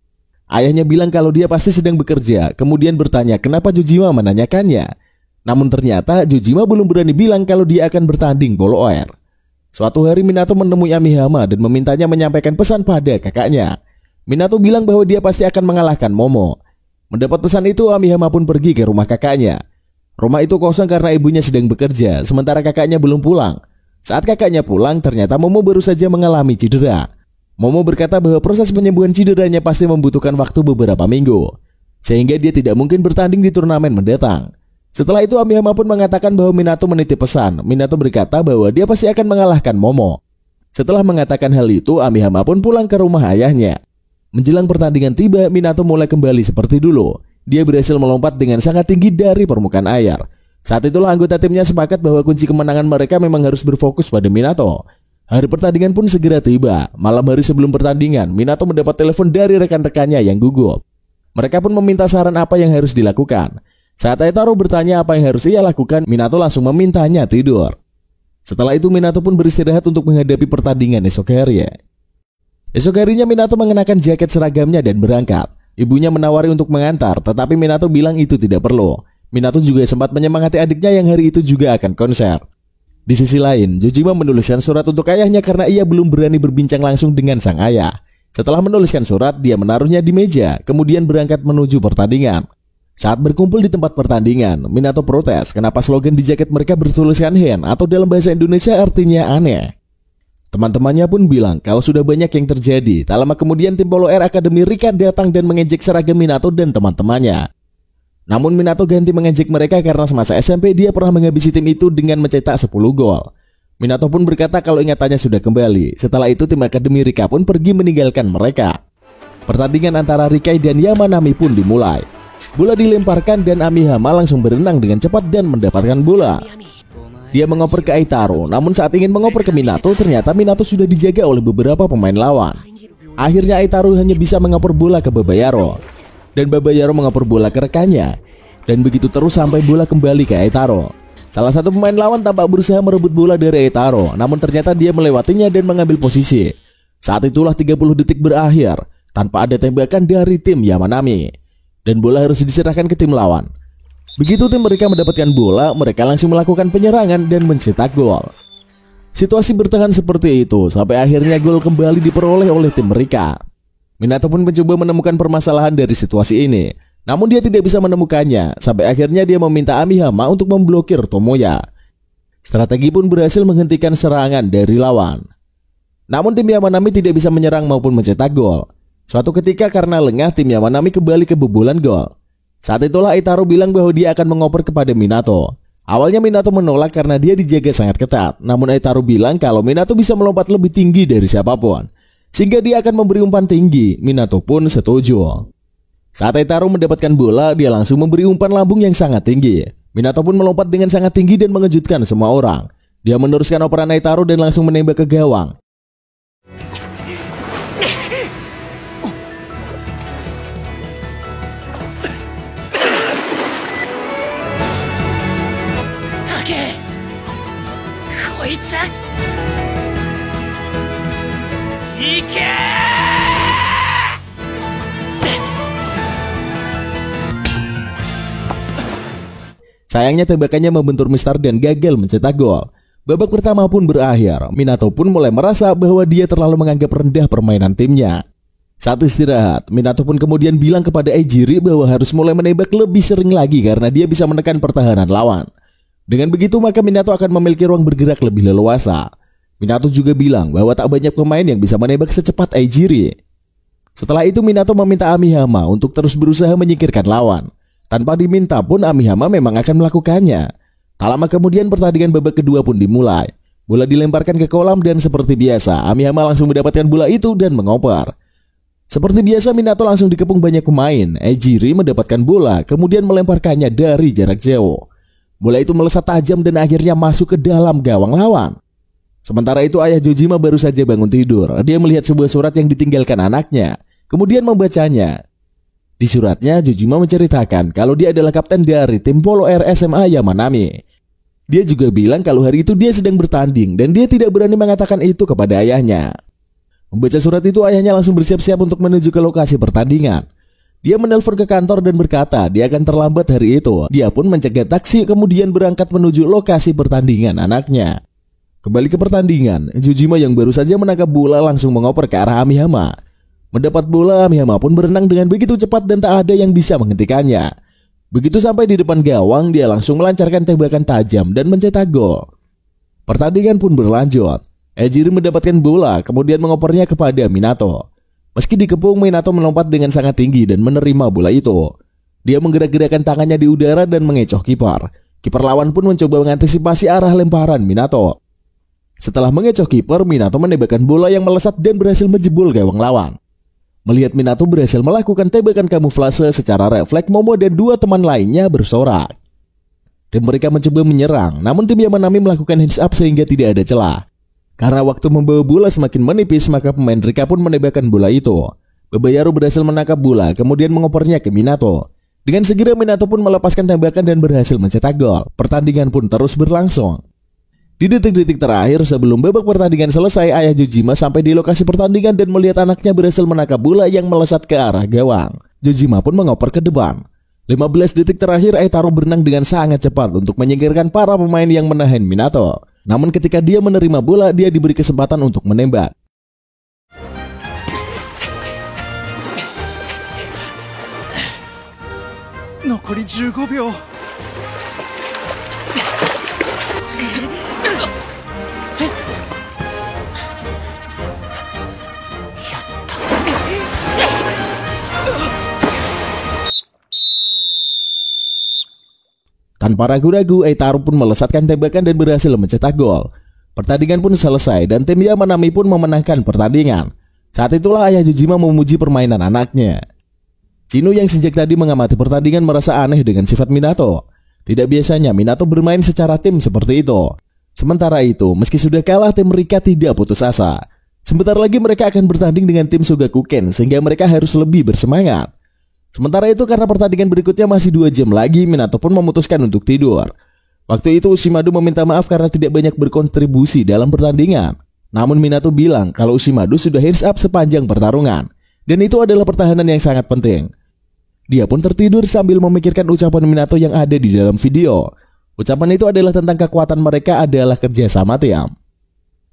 Ayahnya bilang kalau dia pasti sedang bekerja, kemudian bertanya kenapa Jojima menanyakannya. Namun ternyata Jojima belum berani bilang kalau dia akan bertanding Polo Air. Suatu hari Minato menemui Amihama dan memintanya menyampaikan pesan pada kakaknya. Minato bilang bahwa dia pasti akan mengalahkan Momo. Mendapat pesan itu, Amihama pun pergi ke rumah kakaknya. Rumah itu kosong karena ibunya sedang bekerja, sementara kakaknya belum pulang. Saat kakaknya pulang, ternyata Momo baru saja mengalami cedera. Momo berkata bahwa proses penyembuhan cederanya pasti membutuhkan waktu beberapa minggu, sehingga dia tidak mungkin bertanding di turnamen mendatang. Setelah itu Amihama pun mengatakan bahwa Minato menitip pesan. Minato berkata bahwa dia pasti akan mengalahkan Momo. Setelah mengatakan hal itu, Amihama pun pulang ke rumah ayahnya. Menjelang pertandingan tiba, Minato mulai kembali seperti dulu. Dia berhasil melompat dengan sangat tinggi dari permukaan air. Saat itulah anggota timnya sepakat bahwa kunci kemenangan mereka memang harus berfokus pada Minato. Hari pertandingan pun segera tiba. Malam hari sebelum pertandingan, Minato mendapat telepon dari rekan-rekannya yang gugup. Mereka pun meminta saran apa yang harus dilakukan. Saat Aitaro bertanya apa yang harus ia lakukan, Minato langsung memintanya tidur. Setelah itu Minato pun beristirahat untuk menghadapi pertandingan esok hari. Esok harinya Minato mengenakan jaket seragamnya dan berangkat. Ibunya menawari untuk mengantar, tetapi Minato bilang itu tidak perlu. Minato juga sempat menyemangati adiknya yang hari itu juga akan konser. Di sisi lain, Jojima menuliskan surat untuk ayahnya karena ia belum berani berbincang langsung dengan sang ayah. Setelah menuliskan surat, dia menaruhnya di meja, kemudian berangkat menuju pertandingan. Saat berkumpul di tempat pertandingan, Minato protes kenapa slogan di jaket mereka bertuliskan Hen atau dalam bahasa Indonesia artinya aneh. Teman-temannya pun bilang kalau sudah banyak yang terjadi. Tak lama kemudian tim Polo Air Academy Rika datang dan mengejek seragam Minato dan teman-temannya. Namun Minato ganti mengejek mereka karena semasa SMP dia pernah menghabisi tim itu dengan mencetak 10 gol. Minato pun berkata kalau ingatannya sudah kembali. Setelah itu tim Akademi Rika pun pergi meninggalkan mereka. Pertandingan antara Rikai dan Yamanami pun dimulai. Bola dilemparkan dan Amihama langsung berenang dengan cepat dan mendapatkan bola. Dia mengoper ke Aitaro, namun saat ingin mengoper ke Minato, ternyata Minato sudah dijaga oleh beberapa pemain lawan. Akhirnya Aitaro hanya bisa mengoper bola ke Babayaro, dan Babayaro mengoper bola ke rekannya. Dan begitu terus sampai bola kembali ke Aitaro. Salah satu pemain lawan tampak berusaha merebut bola dari Aitaro, namun ternyata dia melewatinya dan mengambil posisi. Saat itulah 30 detik berakhir, tanpa ada tembakan dari tim Yamanami. Dan bola harus diserahkan ke tim lawan. Begitu tim mereka mendapatkan bola, mereka langsung melakukan penyerangan dan mencetak gol. Situasi bertahan seperti itu sampai akhirnya gol kembali diperoleh oleh tim mereka. Minato pun mencoba menemukan permasalahan dari situasi ini, namun dia tidak bisa menemukannya. Sampai akhirnya dia meminta Amihama untuk memblokir Tomoya. Strategi pun berhasil menghentikan serangan dari lawan. Namun tim Yamanami tidak bisa menyerang maupun mencetak gol. Suatu ketika karena lengah, tim Yamanami kembali kebobolan gol. Saat itulah Aitaro bilang bahwa dia akan mengoper kepada Minato. Awalnya Minato menolak karena dia dijaga sangat ketat. Namun Aitaro bilang kalau Minato bisa melompat lebih tinggi dari siapapun, sehingga dia akan memberi umpan tinggi. Minato pun setuju. Saat Aitaro mendapatkan bola, dia langsung memberi umpan lambung yang sangat tinggi. Minato pun melompat dengan sangat tinggi dan mengejutkan semua orang. Dia meneruskan operan Aitaro dan langsung menembak ke gawang. Sayangnya tembakannya membentur Mister dan gagal mencetak gol. Babak pertama pun berakhir. Minato pun mulai merasa bahwa dia terlalu menganggap rendah permainan timnya. Saat istirahat, Minato pun kemudian bilang kepada Eijiri bahwa harus mulai menembak lebih sering lagi karena dia bisa menekan pertahanan lawan. Dengan begitu maka Minato akan memiliki ruang bergerak lebih leluasa. Minato juga bilang bahwa tak banyak pemain yang bisa menembak secepat Eijiri. Setelah itu Minato meminta Amihama untuk terus berusaha menyingkirkan lawan. Tanpa diminta pun Amihama memang akan melakukannya. Tak lama kemudian pertandingan babak kedua pun dimulai. Bola dilemparkan ke kolam dan seperti biasa Amihama langsung mendapatkan bola itu dan mengoper. Seperti biasa Minato langsung dikepung banyak pemain. Eijiri mendapatkan bola kemudian melemparkannya dari jarak jauh. Bola itu melesat tajam dan akhirnya masuk ke dalam gawang lawan. Sementara itu ayah Jojima baru saja bangun tidur. Dia melihat sebuah surat yang ditinggalkan anaknya, kemudian membacanya. Di suratnya, Jojima menceritakan kalau dia adalah kapten dari tim Polo Air SMA Yamanami. Dia juga bilang kalau hari itu dia sedang bertanding dan dia tidak berani mengatakan itu kepada ayahnya. Membaca surat itu, ayahnya langsung bersiap-siap untuk menuju ke lokasi pertandingan. Dia menelpon ke kantor dan berkata dia akan terlambat hari itu. Dia pun mencegat taksi kemudian berangkat menuju lokasi pertandingan anaknya. Kembali ke pertandingan, Jojima yang baru saja menangkap bola langsung mengoper ke arah Amihama. Mendapat bola, Amihama pun berenang dengan begitu cepat dan tak ada yang bisa menghentikannya. Begitu sampai di depan gawang, dia langsung melancarkan tembakan tajam dan mencetak gol. Pertandingan pun berlanjut. Eijiri mendapatkan bola, kemudian mengopernya kepada Minato. Meski dikepung, Minato melompat dengan sangat tinggi dan menerima bola itu. Dia menggerak-gerakkan tangannya di udara dan mengecoh kiper. Kiper lawan pun mencoba mengantisipasi arah lemparan Minato. Setelah mengecoh kiper, Minato menembakkan bola yang melesat dan berhasil menjebol gawang lawan. Melihat Minato berhasil melakukan tembakan kamuflase, secara refleks Momo dan dua teman lainnya bersorak. Tim mereka mencoba menyerang, namun tim Yamanami melakukan hands up sehingga tidak ada celah. Karena waktu membawa bola semakin menipis, maka pemain Rika pun menembakkan bola itu. Babayaru berhasil menangkap bola, kemudian mengopernya ke Minato. Dengan segera Minato pun melepaskan tembakan dan berhasil mencetak gol. Pertandingan pun terus berlangsung. Di detik-detik terakhir sebelum babak pertandingan selesai, ayah Jojima sampai di lokasi pertandingan dan melihat anaknya berhasil menangkap bola yang melesat ke arah gawang. Jojima pun mengoper ke depan. 15 detik terakhir, Eitaro berenang dengan sangat cepat untuk menyingkirkan para pemain yang menahan Minato. Namun ketika dia menerima bola, dia diberi kesempatan untuk menembak. Nokori 15 秒. Tanpa ragu-ragu, Eitaro pun melesatkan tembakan dan berhasil mencetak gol. Pertandingan pun selesai dan tim Yamanami pun memenangkan pertandingan. Saat itulah ayah Jojima memuji permainan anaknya. Chino yang sejak tadi mengamati pertandingan merasa aneh dengan sifat Minato. Tidak biasanya Minato bermain secara tim seperti itu. Sementara itu, meski sudah kalah, tim Rika tidak putus asa. Sebentar lagi mereka akan bertanding dengan tim Shogakukan sehingga mereka harus lebih bersemangat. Sementara itu karena pertandingan berikutnya masih 2 jam lagi, Minato pun memutuskan untuk tidur. Waktu itu Ushimado meminta maaf karena tidak banyak berkontribusi dalam pertandingan. Namun Minato bilang kalau Ushimado sudah hands up sepanjang pertarungan. Dan itu adalah pertahanan yang sangat penting. Dia pun tertidur sambil memikirkan ucapan Minato yang ada di dalam video. Ucapan itu adalah tentang kekuatan mereka adalah kerja sama tim.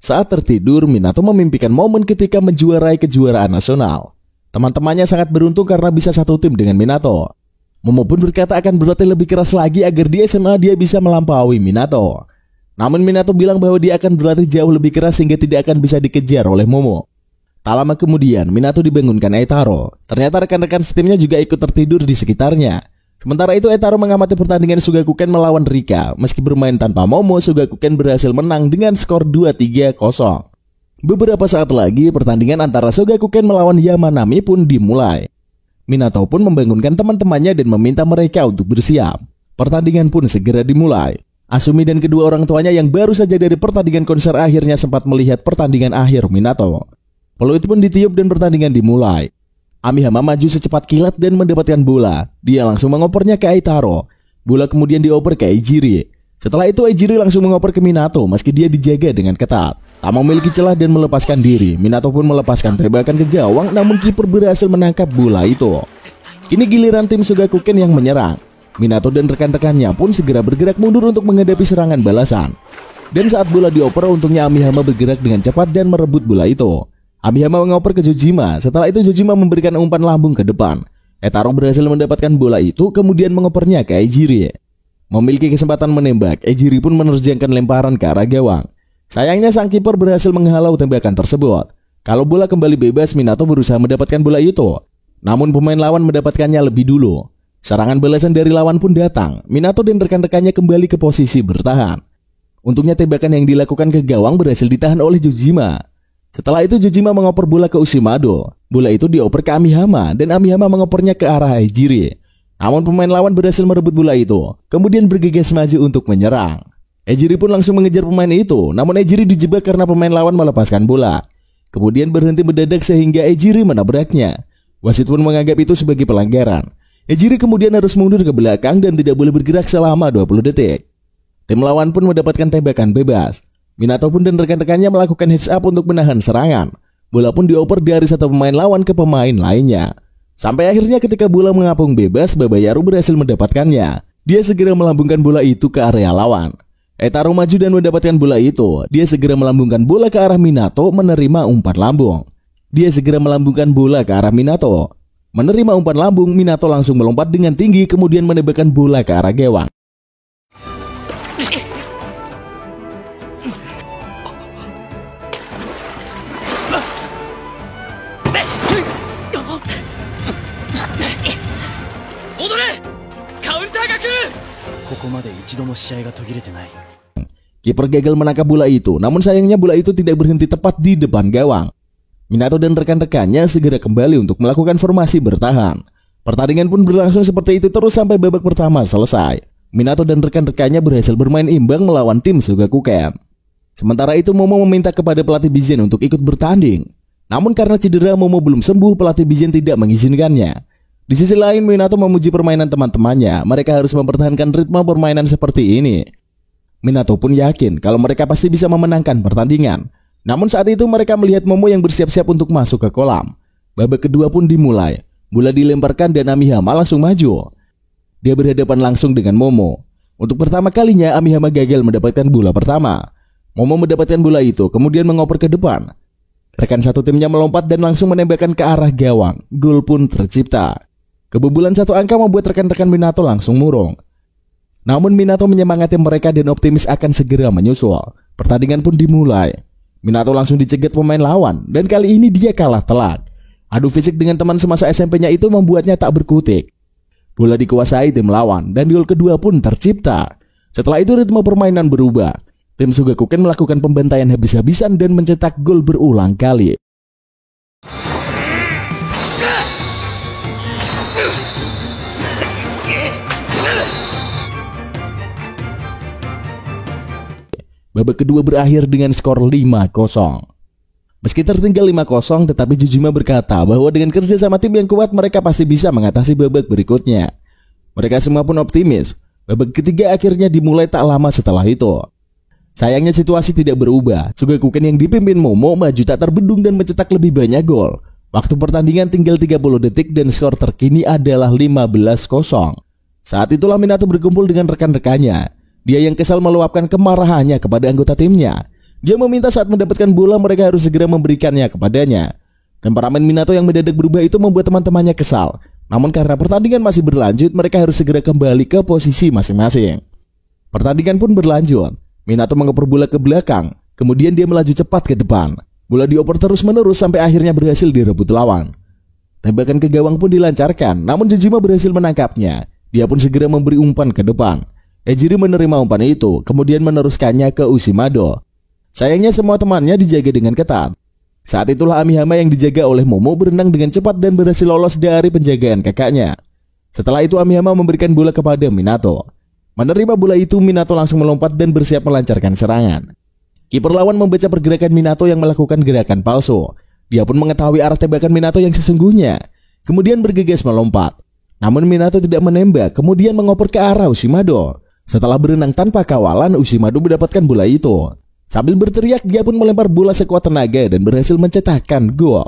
Saat tertidur, Minato memimpikan momen ketika menjuarai kejuaraan nasional. Teman-temannya sangat beruntung karena bisa satu tim dengan Minato. Momo pun berkata akan berlatih lebih keras lagi agar di SMA dia bisa melampaui Minato. Namun Minato bilang bahwa dia akan berlatih jauh lebih keras sehingga tidak akan bisa dikejar oleh Momo. Tak lama kemudian Minato dibangunkan Eitaro. Ternyata rekan-rekan setimnya juga ikut tertidur di sekitarnya. Sementara itu Eitaro mengamati pertandingan Shogakukan melawan Rika. Meski bermain tanpa Momo, Shogakukan berhasil menang dengan skor 2-3-0. Beberapa saat lagi pertandingan antara Shogakukan melawan Yamanami pun dimulai. Minato pun membangunkan teman-temannya dan meminta mereka untuk bersiap. Pertandingan pun segera dimulai. Asumi dan kedua orang tuanya yang baru saja dari pertandingan konser akhirnya sempat melihat pertandingan akhir Minato. Peluit pun ditiup dan pertandingan dimulai. Amihama maju secepat kilat dan mendapatkan bola. Dia langsung mengopernya ke Eitaro. Bola kemudian dioper ke Ejiri. Setelah itu Ejiri langsung mengoper ke Minato meski dia dijaga dengan ketat. Tak memiliki celah dan melepaskan diri. Minato pun melepaskan tembakan ke gawang, namun kiper berhasil menangkap bola itu. Kini giliran tim Shogakukan yang menyerang. Minato dan rekan-rekannya pun segera bergerak mundur untuk menghadapi serangan balasan. Dan saat bola dioper, untungnya Amihama bergerak dengan cepat dan merebut bola itu. Amihama mengoper ke Jojima. Setelah itu Jojima memberikan umpan lambung ke depan. Eitaro berhasil mendapatkan bola itu, kemudian mengopernya ke Ejiri. Memiliki kesempatan menembak, Ejiri pun menerjangkan lemparan ke arah gawang. Sayangnya sang kiper berhasil menghalau tembakan tersebut. Kalau bola kembali bebas, Minato berusaha mendapatkan bola itu. Namun pemain lawan mendapatkannya lebih dulu. Serangan balasan dari lawan pun datang. Minato dan rekan-rekannya kembali ke posisi bertahan. Untungnya tembakan yang dilakukan ke gawang berhasil ditahan oleh Jojima. Setelah itu Jojima mengoper bola ke Ushimado. Bola itu dioper ke Amihama dan Amihama mengopernya ke arah Ejiri. Namun pemain lawan berhasil merebut bola itu, kemudian bergegas maju untuk menyerang. Ejiri pun langsung mengejar pemain itu, namun Ejiri dijebak karena pemain lawan melepaskan bola. Kemudian berhenti mendadak sehingga Ejiri menabraknya. Wasit pun menganggap itu sebagai pelanggaran. Ejiri kemudian harus mundur ke belakang dan tidak boleh bergerak selama 20 detik. Tim lawan pun mendapatkan tembakan bebas. Minato pun dan rekan-rekannya melakukan heads up untuk menahan serangan. Bola pun dioper dari satu pemain lawan ke pemain lainnya. Sampai akhirnya ketika bola mengapung bebas, Babayaru berhasil mendapatkannya. Dia segera melambungkan bola itu ke area lawan. Eitaro maju dan mendapatkan bola itu. Dia segera melambungkan bola ke arah Minato, menerima umpan lambung. Dia segera melambungkan bola ke arah Minato. Menerima umpan lambung, Minato langsung melompat dengan tinggi kemudian menembakkan bola ke arah gawang. Kiper gagal menangkap bola itu, namun sayangnya bola itu tidak berhenti tepat di depan gawang. Minato dan rekan-rekannya segera kembali untuk melakukan formasi bertahan. Pertandingan pun berlangsung seperti itu terus sampai babak pertama selesai. Minato dan rekan-rekannya berhasil bermain imbang melawan tim Shogakukan. Sementara itu Momo meminta kepada pelatih Bizen untuk ikut bertanding. Namun karena cedera Momo belum sembuh, pelatih Bizen tidak mengizinkannya. Di sisi lain, Minato memuji permainan teman-temannya. Mereka harus mempertahankan ritme permainan seperti ini. Minato pun yakin kalau mereka pasti bisa memenangkan pertandingan. Namun saat itu mereka melihat Momo yang bersiap-siap untuk masuk ke kolam. Babak kedua pun dimulai. Bola dilemparkan dan Amihama langsung maju. Dia berhadapan langsung dengan Momo. Untuk pertama kalinya Amihama gagal mendapatkan bola pertama. Momo mendapatkan bola itu kemudian mengoper ke depan. Rekan satu timnya melompat dan langsung menembakkan ke arah gawang. Gol pun tercipta. Kebobolan satu angka membuat rekan-rekan Minato langsung murung. Namun Minato menyemangati mereka dan optimis akan segera menyusul. Pertandingan pun dimulai. Minato langsung dicegat pemain lawan dan kali ini dia kalah telak. Adu fisik dengan teman semasa SMP-nya itu membuatnya tak berkutik. Bola dikuasai tim lawan dan gol kedua pun tercipta. Setelah itu ritme permainan berubah. Tim Sugakuken melakukan pembantaian habis-habisan dan mencetak gol berulang kali. Babak kedua berakhir dengan skor 5-0. Meski tertinggal 5-0, tetapi Jujima berkata bahwa dengan kerja sama tim yang kuat mereka pasti bisa mengatasi babak berikutnya. Mereka semua pun optimis. Babak ketiga akhirnya dimulai tak lama setelah itu. Sayangnya situasi tidak berubah. Sugakuken yang dipimpin Momo maju tak terbendung dan mencetak lebih banyak gol. Waktu pertandingan tinggal 30 detik dan skor terkini adalah 15-0. Saat itulah Minato berkumpul dengan rekan-rekannya. Dia yang kesal meluapkan kemarahannya kepada anggota timnya. Dia meminta saat mendapatkan bola mereka harus segera memberikannya kepadanya. Temperamen Minato yang mendadak berubah itu membuat teman-temannya kesal. Namun karena pertandingan masih berlanjut, mereka harus segera kembali ke posisi masing-masing. Pertandingan pun berlanjut. Minato mengoper bola ke belakang, kemudian dia melaju cepat ke depan. Bola dioper terus-menerus sampai akhirnya berhasil direbut lawan. Tembakan ke gawang pun dilancarkan, namun Jujima berhasil menangkapnya. Dia pun segera memberi umpan ke depan. Ejiri menerima umpan itu, kemudian meneruskannya ke Ushimado. Sayangnya semua temannya dijaga dengan ketat. Saat itulah Amihama yang dijaga oleh Momo berenang dengan cepat dan berhasil lolos dari penjagaan kakaknya. Setelah itu Amihama memberikan bola kepada Minato. Menerima bola itu, Minato langsung melompat dan bersiap melancarkan serangan. Kiper lawan membaca pergerakan Minato yang melakukan gerakan palsu. Dia pun mengetahui arah tembakan Minato yang sesungguhnya, kemudian bergegas melompat. Namun Minato tidak menembak, kemudian mengoper ke arah Ushimado. Setelah berenang tanpa kawalan, Ushimado mendapatkan bola itu. Sambil berteriak, dia pun melempar bola sekuat tenaga dan berhasil mencetakkan gol.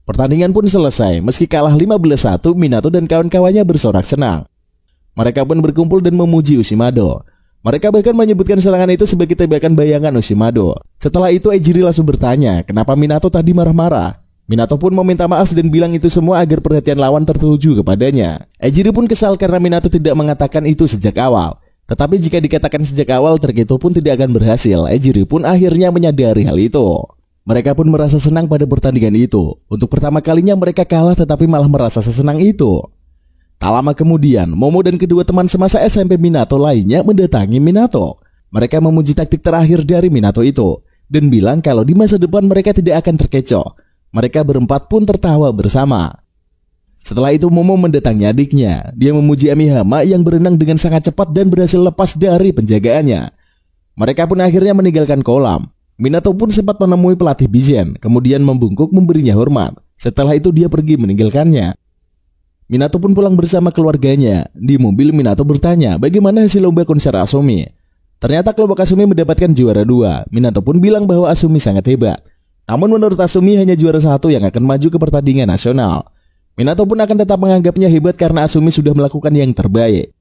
Pertandingan pun selesai. Meski kalah 15-1, Minato dan kawan-kawannya bersorak senang. Mereka pun berkumpul dan memuji Ushimado. Mereka bahkan menyebutkan serangan itu sebagai tembakan bayangan Ushimado. Setelah itu Ejiri langsung bertanya kenapa Minato tadi marah-marah. Minato pun meminta maaf dan bilang itu semua agar perhatian lawan tertuju kepadanya. Ejiri pun kesal karena Minato tidak mengatakan itu sejak awal. Tetapi jika dikatakan sejak awal, trik itu pun tidak akan berhasil. Ejiri pun akhirnya menyadari hal itu. Mereka pun merasa senang pada pertandingan itu. Untuk pertama kalinya mereka kalah tetapi malah merasa sesenang itu. Tak lama kemudian, Momo dan kedua teman semasa SMP Minato lainnya mendatangi Minato. Mereka memuji taktik terakhir dari Minato itu dan bilang kalau di masa depan mereka tidak akan terkecoh. Mereka berempat pun tertawa bersama. Setelah itu Momo mendatangi adiknya. Dia memuji Amihama yang berenang dengan sangat cepat dan berhasil lepas dari penjagaannya. Mereka pun akhirnya meninggalkan kolam. Minato pun sempat menemui pelatih Bizen, kemudian membungkuk memberinya hormat. Setelah itu dia pergi meninggalkannya. Minato pun pulang bersama keluarganya. Di mobil Minato bertanya bagaimana hasil lomba konser Asumi. Ternyata kelompok Asumi mendapatkan juara 2. Minato pun bilang bahwa Asumi sangat hebat. Namun menurut Asumi hanya juara 1 yang akan maju ke pertandingan nasional. Minato pun akan tetap menganggapnya hebat karena Asumi sudah melakukan yang terbaik.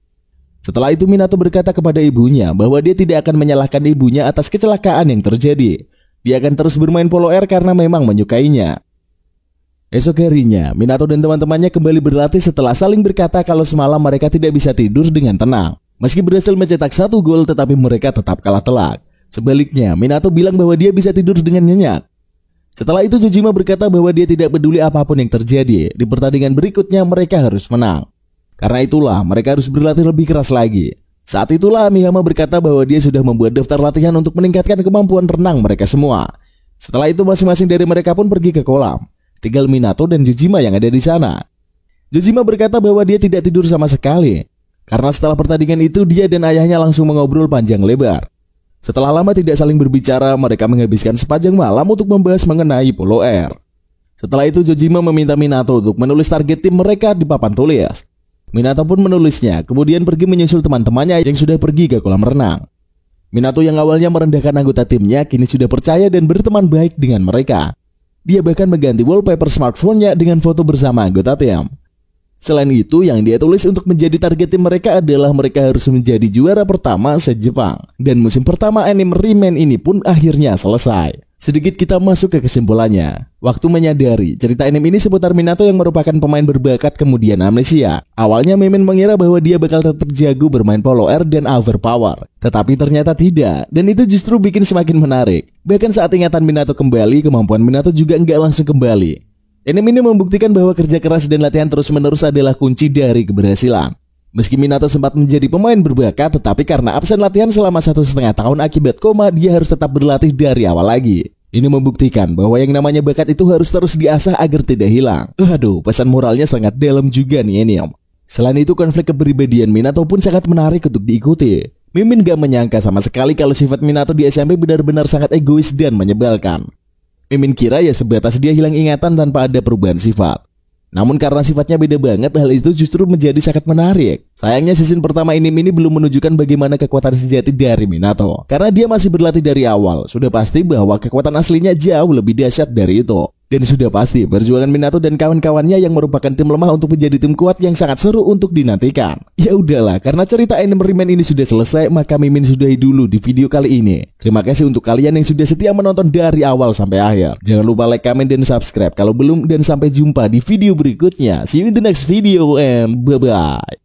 Setelah itu Minato berkata kepada ibunya bahwa dia tidak akan menyalahkan ibunya atas kecelakaan yang terjadi. Dia akan terus bermain polo air karena memang menyukainya. Esok harinya, Minato dan teman-temannya kembali berlatih setelah saling berkata kalau semalam mereka tidak bisa tidur dengan tenang. Meski berhasil mencetak 1 gol, tetapi mereka tetap kalah telak. Sebaliknya, Minato bilang bahwa dia bisa tidur dengan nyenyak. Setelah itu Jujima berkata bahwa dia tidak peduli apapun yang terjadi. Di pertandingan berikutnya mereka harus menang. Karena itulah mereka harus berlatih lebih keras lagi. Saat itulah Amihama berkata bahwa dia sudah membuat daftar latihan untuk meningkatkan kemampuan renang mereka semua. Setelah itu masing-masing dari mereka pun pergi ke kolam. Tinggal Minato dan Jojima yang ada di sana. Jojima berkata bahwa dia tidak tidur sama sekali, karena setelah pertandingan itu dia dan ayahnya langsung mengobrol panjang lebar. Setelah lama tidak saling berbicara, mereka menghabiskan sepanjang malam untuk membahas mengenai Polo Air. Setelah itu Jojima meminta Minato untuk menulis target tim mereka di papan tulis. Minato pun menulisnya, kemudian pergi menyusul teman-temannya yang sudah pergi ke kolam renang. Minato yang awalnya merendahkan anggota timnya kini sudah percaya dan berteman baik dengan mereka. Dia bahkan mengganti wallpaper smartphone-nya dengan foto bersama anggota tim. Selain itu, yang dia tulis untuk menjadi target tim mereka adalah mereka harus menjadi juara pertama se-Jepang. Dan musim pertama anime Remain ini pun akhirnya selesai. Sedikit kita masuk ke kesimpulannya. Waktu menyadari cerita anime ini seputar Minato yang merupakan pemain berbakat kemudian amnesia. Awalnya Mimin mengira bahwa dia bakal tetap jago bermain Polo Air dan overpower. Tetapi ternyata tidak, dan itu justru bikin semakin menarik. Bahkan saat ingatan Minato kembali, kemampuan Minato juga nggak langsung kembali. Anime ini membuktikan bahwa kerja keras dan latihan terus-menerus adalah kunci dari keberhasilan. Meski Minato sempat menjadi pemain berbakat, tetapi karena absen latihan selama 1,5 tahun akibat koma, dia harus tetap berlatih dari awal lagi. Ini membuktikan bahwa yang namanya bakat itu harus terus diasah agar tidak hilang. Aduh, pesan moralnya sangat dalam juga nih anime. Selain itu, konflik kepribadian Minato pun sangat menarik untuk diikuti. Mimin gak menyangka sama sekali kalau sifat Minato di SMP benar-benar sangat egois dan menyebalkan. Mimin kira ya sebatas dia hilang ingatan tanpa ada perubahan sifat. Namun karena sifatnya beda banget, hal itu justru menjadi sangat menarik. Sayangnya season pertama anime ini belum menunjukkan bagaimana kekuatan sejati dari Minato. Karena dia masih berlatih dari awal, sudah pasti bahwa kekuatan aslinya jauh lebih dahsyat dari itu. Dan sudah pasti perjuangan Minato dan kawan-kawannya yang merupakan tim lemah untuk menjadi tim kuat yang sangat seru untuk dinantikan. Ya udahlah, karena cerita anime Remain ini sudah selesai, maka Mimin sudahi dulu di video kali ini. Terima kasih untuk kalian yang sudah setia menonton dari awal sampai akhir. Jangan lupa like, comment, dan subscribe kalau belum, dan sampai jumpa di video berikutnya. See you in the next video and bye-bye.